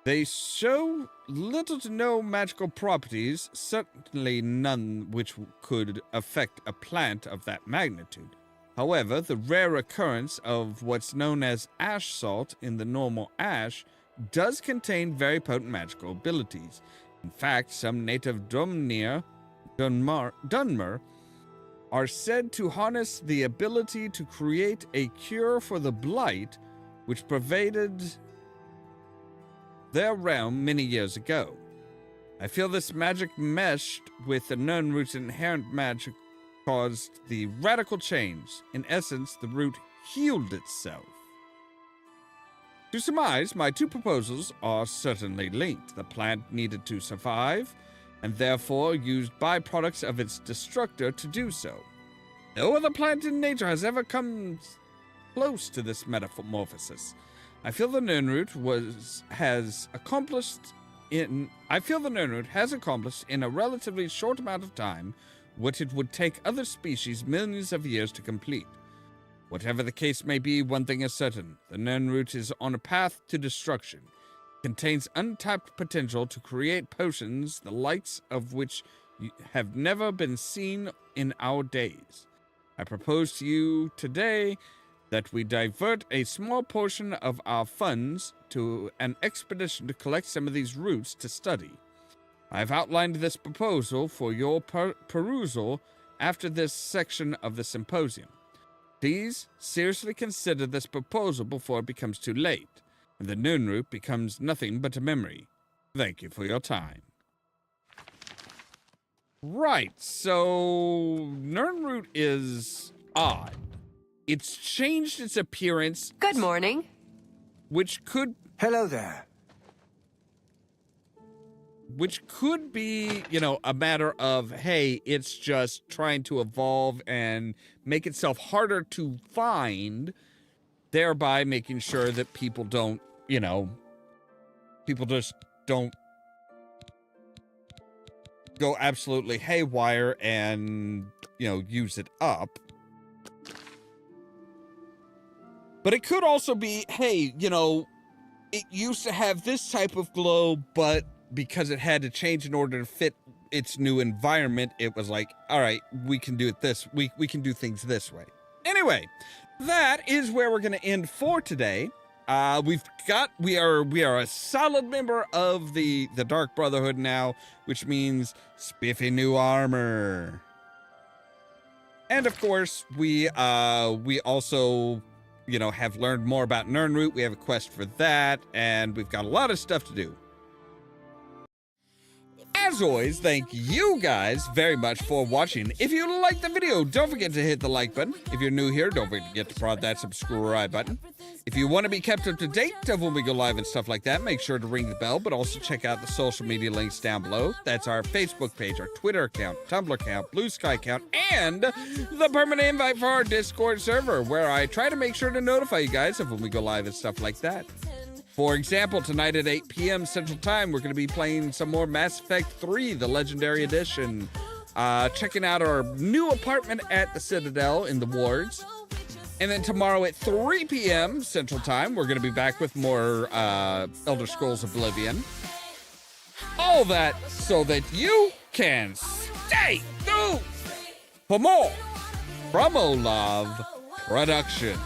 Speaker 1: They show little to no magical properties, certainly none which could affect a plant of that magnitude. However, the rare occurrence of what's known as ash salt in the normal ash does contain very potent magical abilities. In fact, some native Dunmer are said to harness the ability to create a cure for the blight which pervaded their realm many years ago. I feel this magic meshed with the Nirnroot's inherent magic caused the radical change. In essence, the root healed itself. To surmise, my 2 proposals are certainly linked. The plant needed to survive, and therefore used byproducts of its destructor to do so. No other plant in nature has ever come close to this metamorphosis. I feel the Nirnroot has accomplished in a relatively short amount of time what it would take other species millions of years to complete. Whatever the case may be, one thing is certain: the Nirnroot is on a path to destruction. It contains untapped potential to create potions the likes of which have never been seen in our days. I propose to you today that we divert a small portion of our funds to an expedition to collect some of these roots to study. I have outlined this proposal for your perusal after this section of the symposium. Please seriously consider this proposal before it becomes too late, and the Nirnroot becomes nothing but a memory. Thank you for your time. Right, so Nirnroot is odd. It's changed its appearance.
Speaker 6: Good morning.
Speaker 1: Which could...
Speaker 3: Hello there.
Speaker 1: Which could be, a matter of, hey, it's just trying to evolve and make itself harder to find, thereby making sure that people don't, people just don't go absolutely haywire and, use it up. But it could also be, hey, it used to have this type of glow, but because it had to change in order to fit its new environment, it was like, all right, we can do it this, we can do things this way. Anyway, that is where we're going to end for today. We are a solid member of the Dark Brotherhood now, which means spiffy new armor. And of course, we also, you know, have learned more about Nirnroot. We have a quest for that, and we've got a lot of stuff to do. As always, thank you guys very much for watching. If you liked the video, don't forget to hit the like button. If you're new here, don't forget to prod that subscribe button. If you want to be kept up to date of when we go live and stuff like that, make sure to ring the bell, but also check out the social media links down below. That's our Facebook page, our Twitter account, Tumblr account, Blue Sky account, and the permanent invite for our Discord server, where I try to make sure to notify you guys of when we go live and stuff like that. For example, tonight at 8 p.m. Central Time, we're going to be playing some more Mass Effect 3, the Legendary Edition. Checking out our new apartment at the Citadel in the wards. And then tomorrow at 3 p.m. Central Time, we're going to be back with more Elder Scrolls Oblivion. All that so that you can stay tuned for more from Ollamh Productions.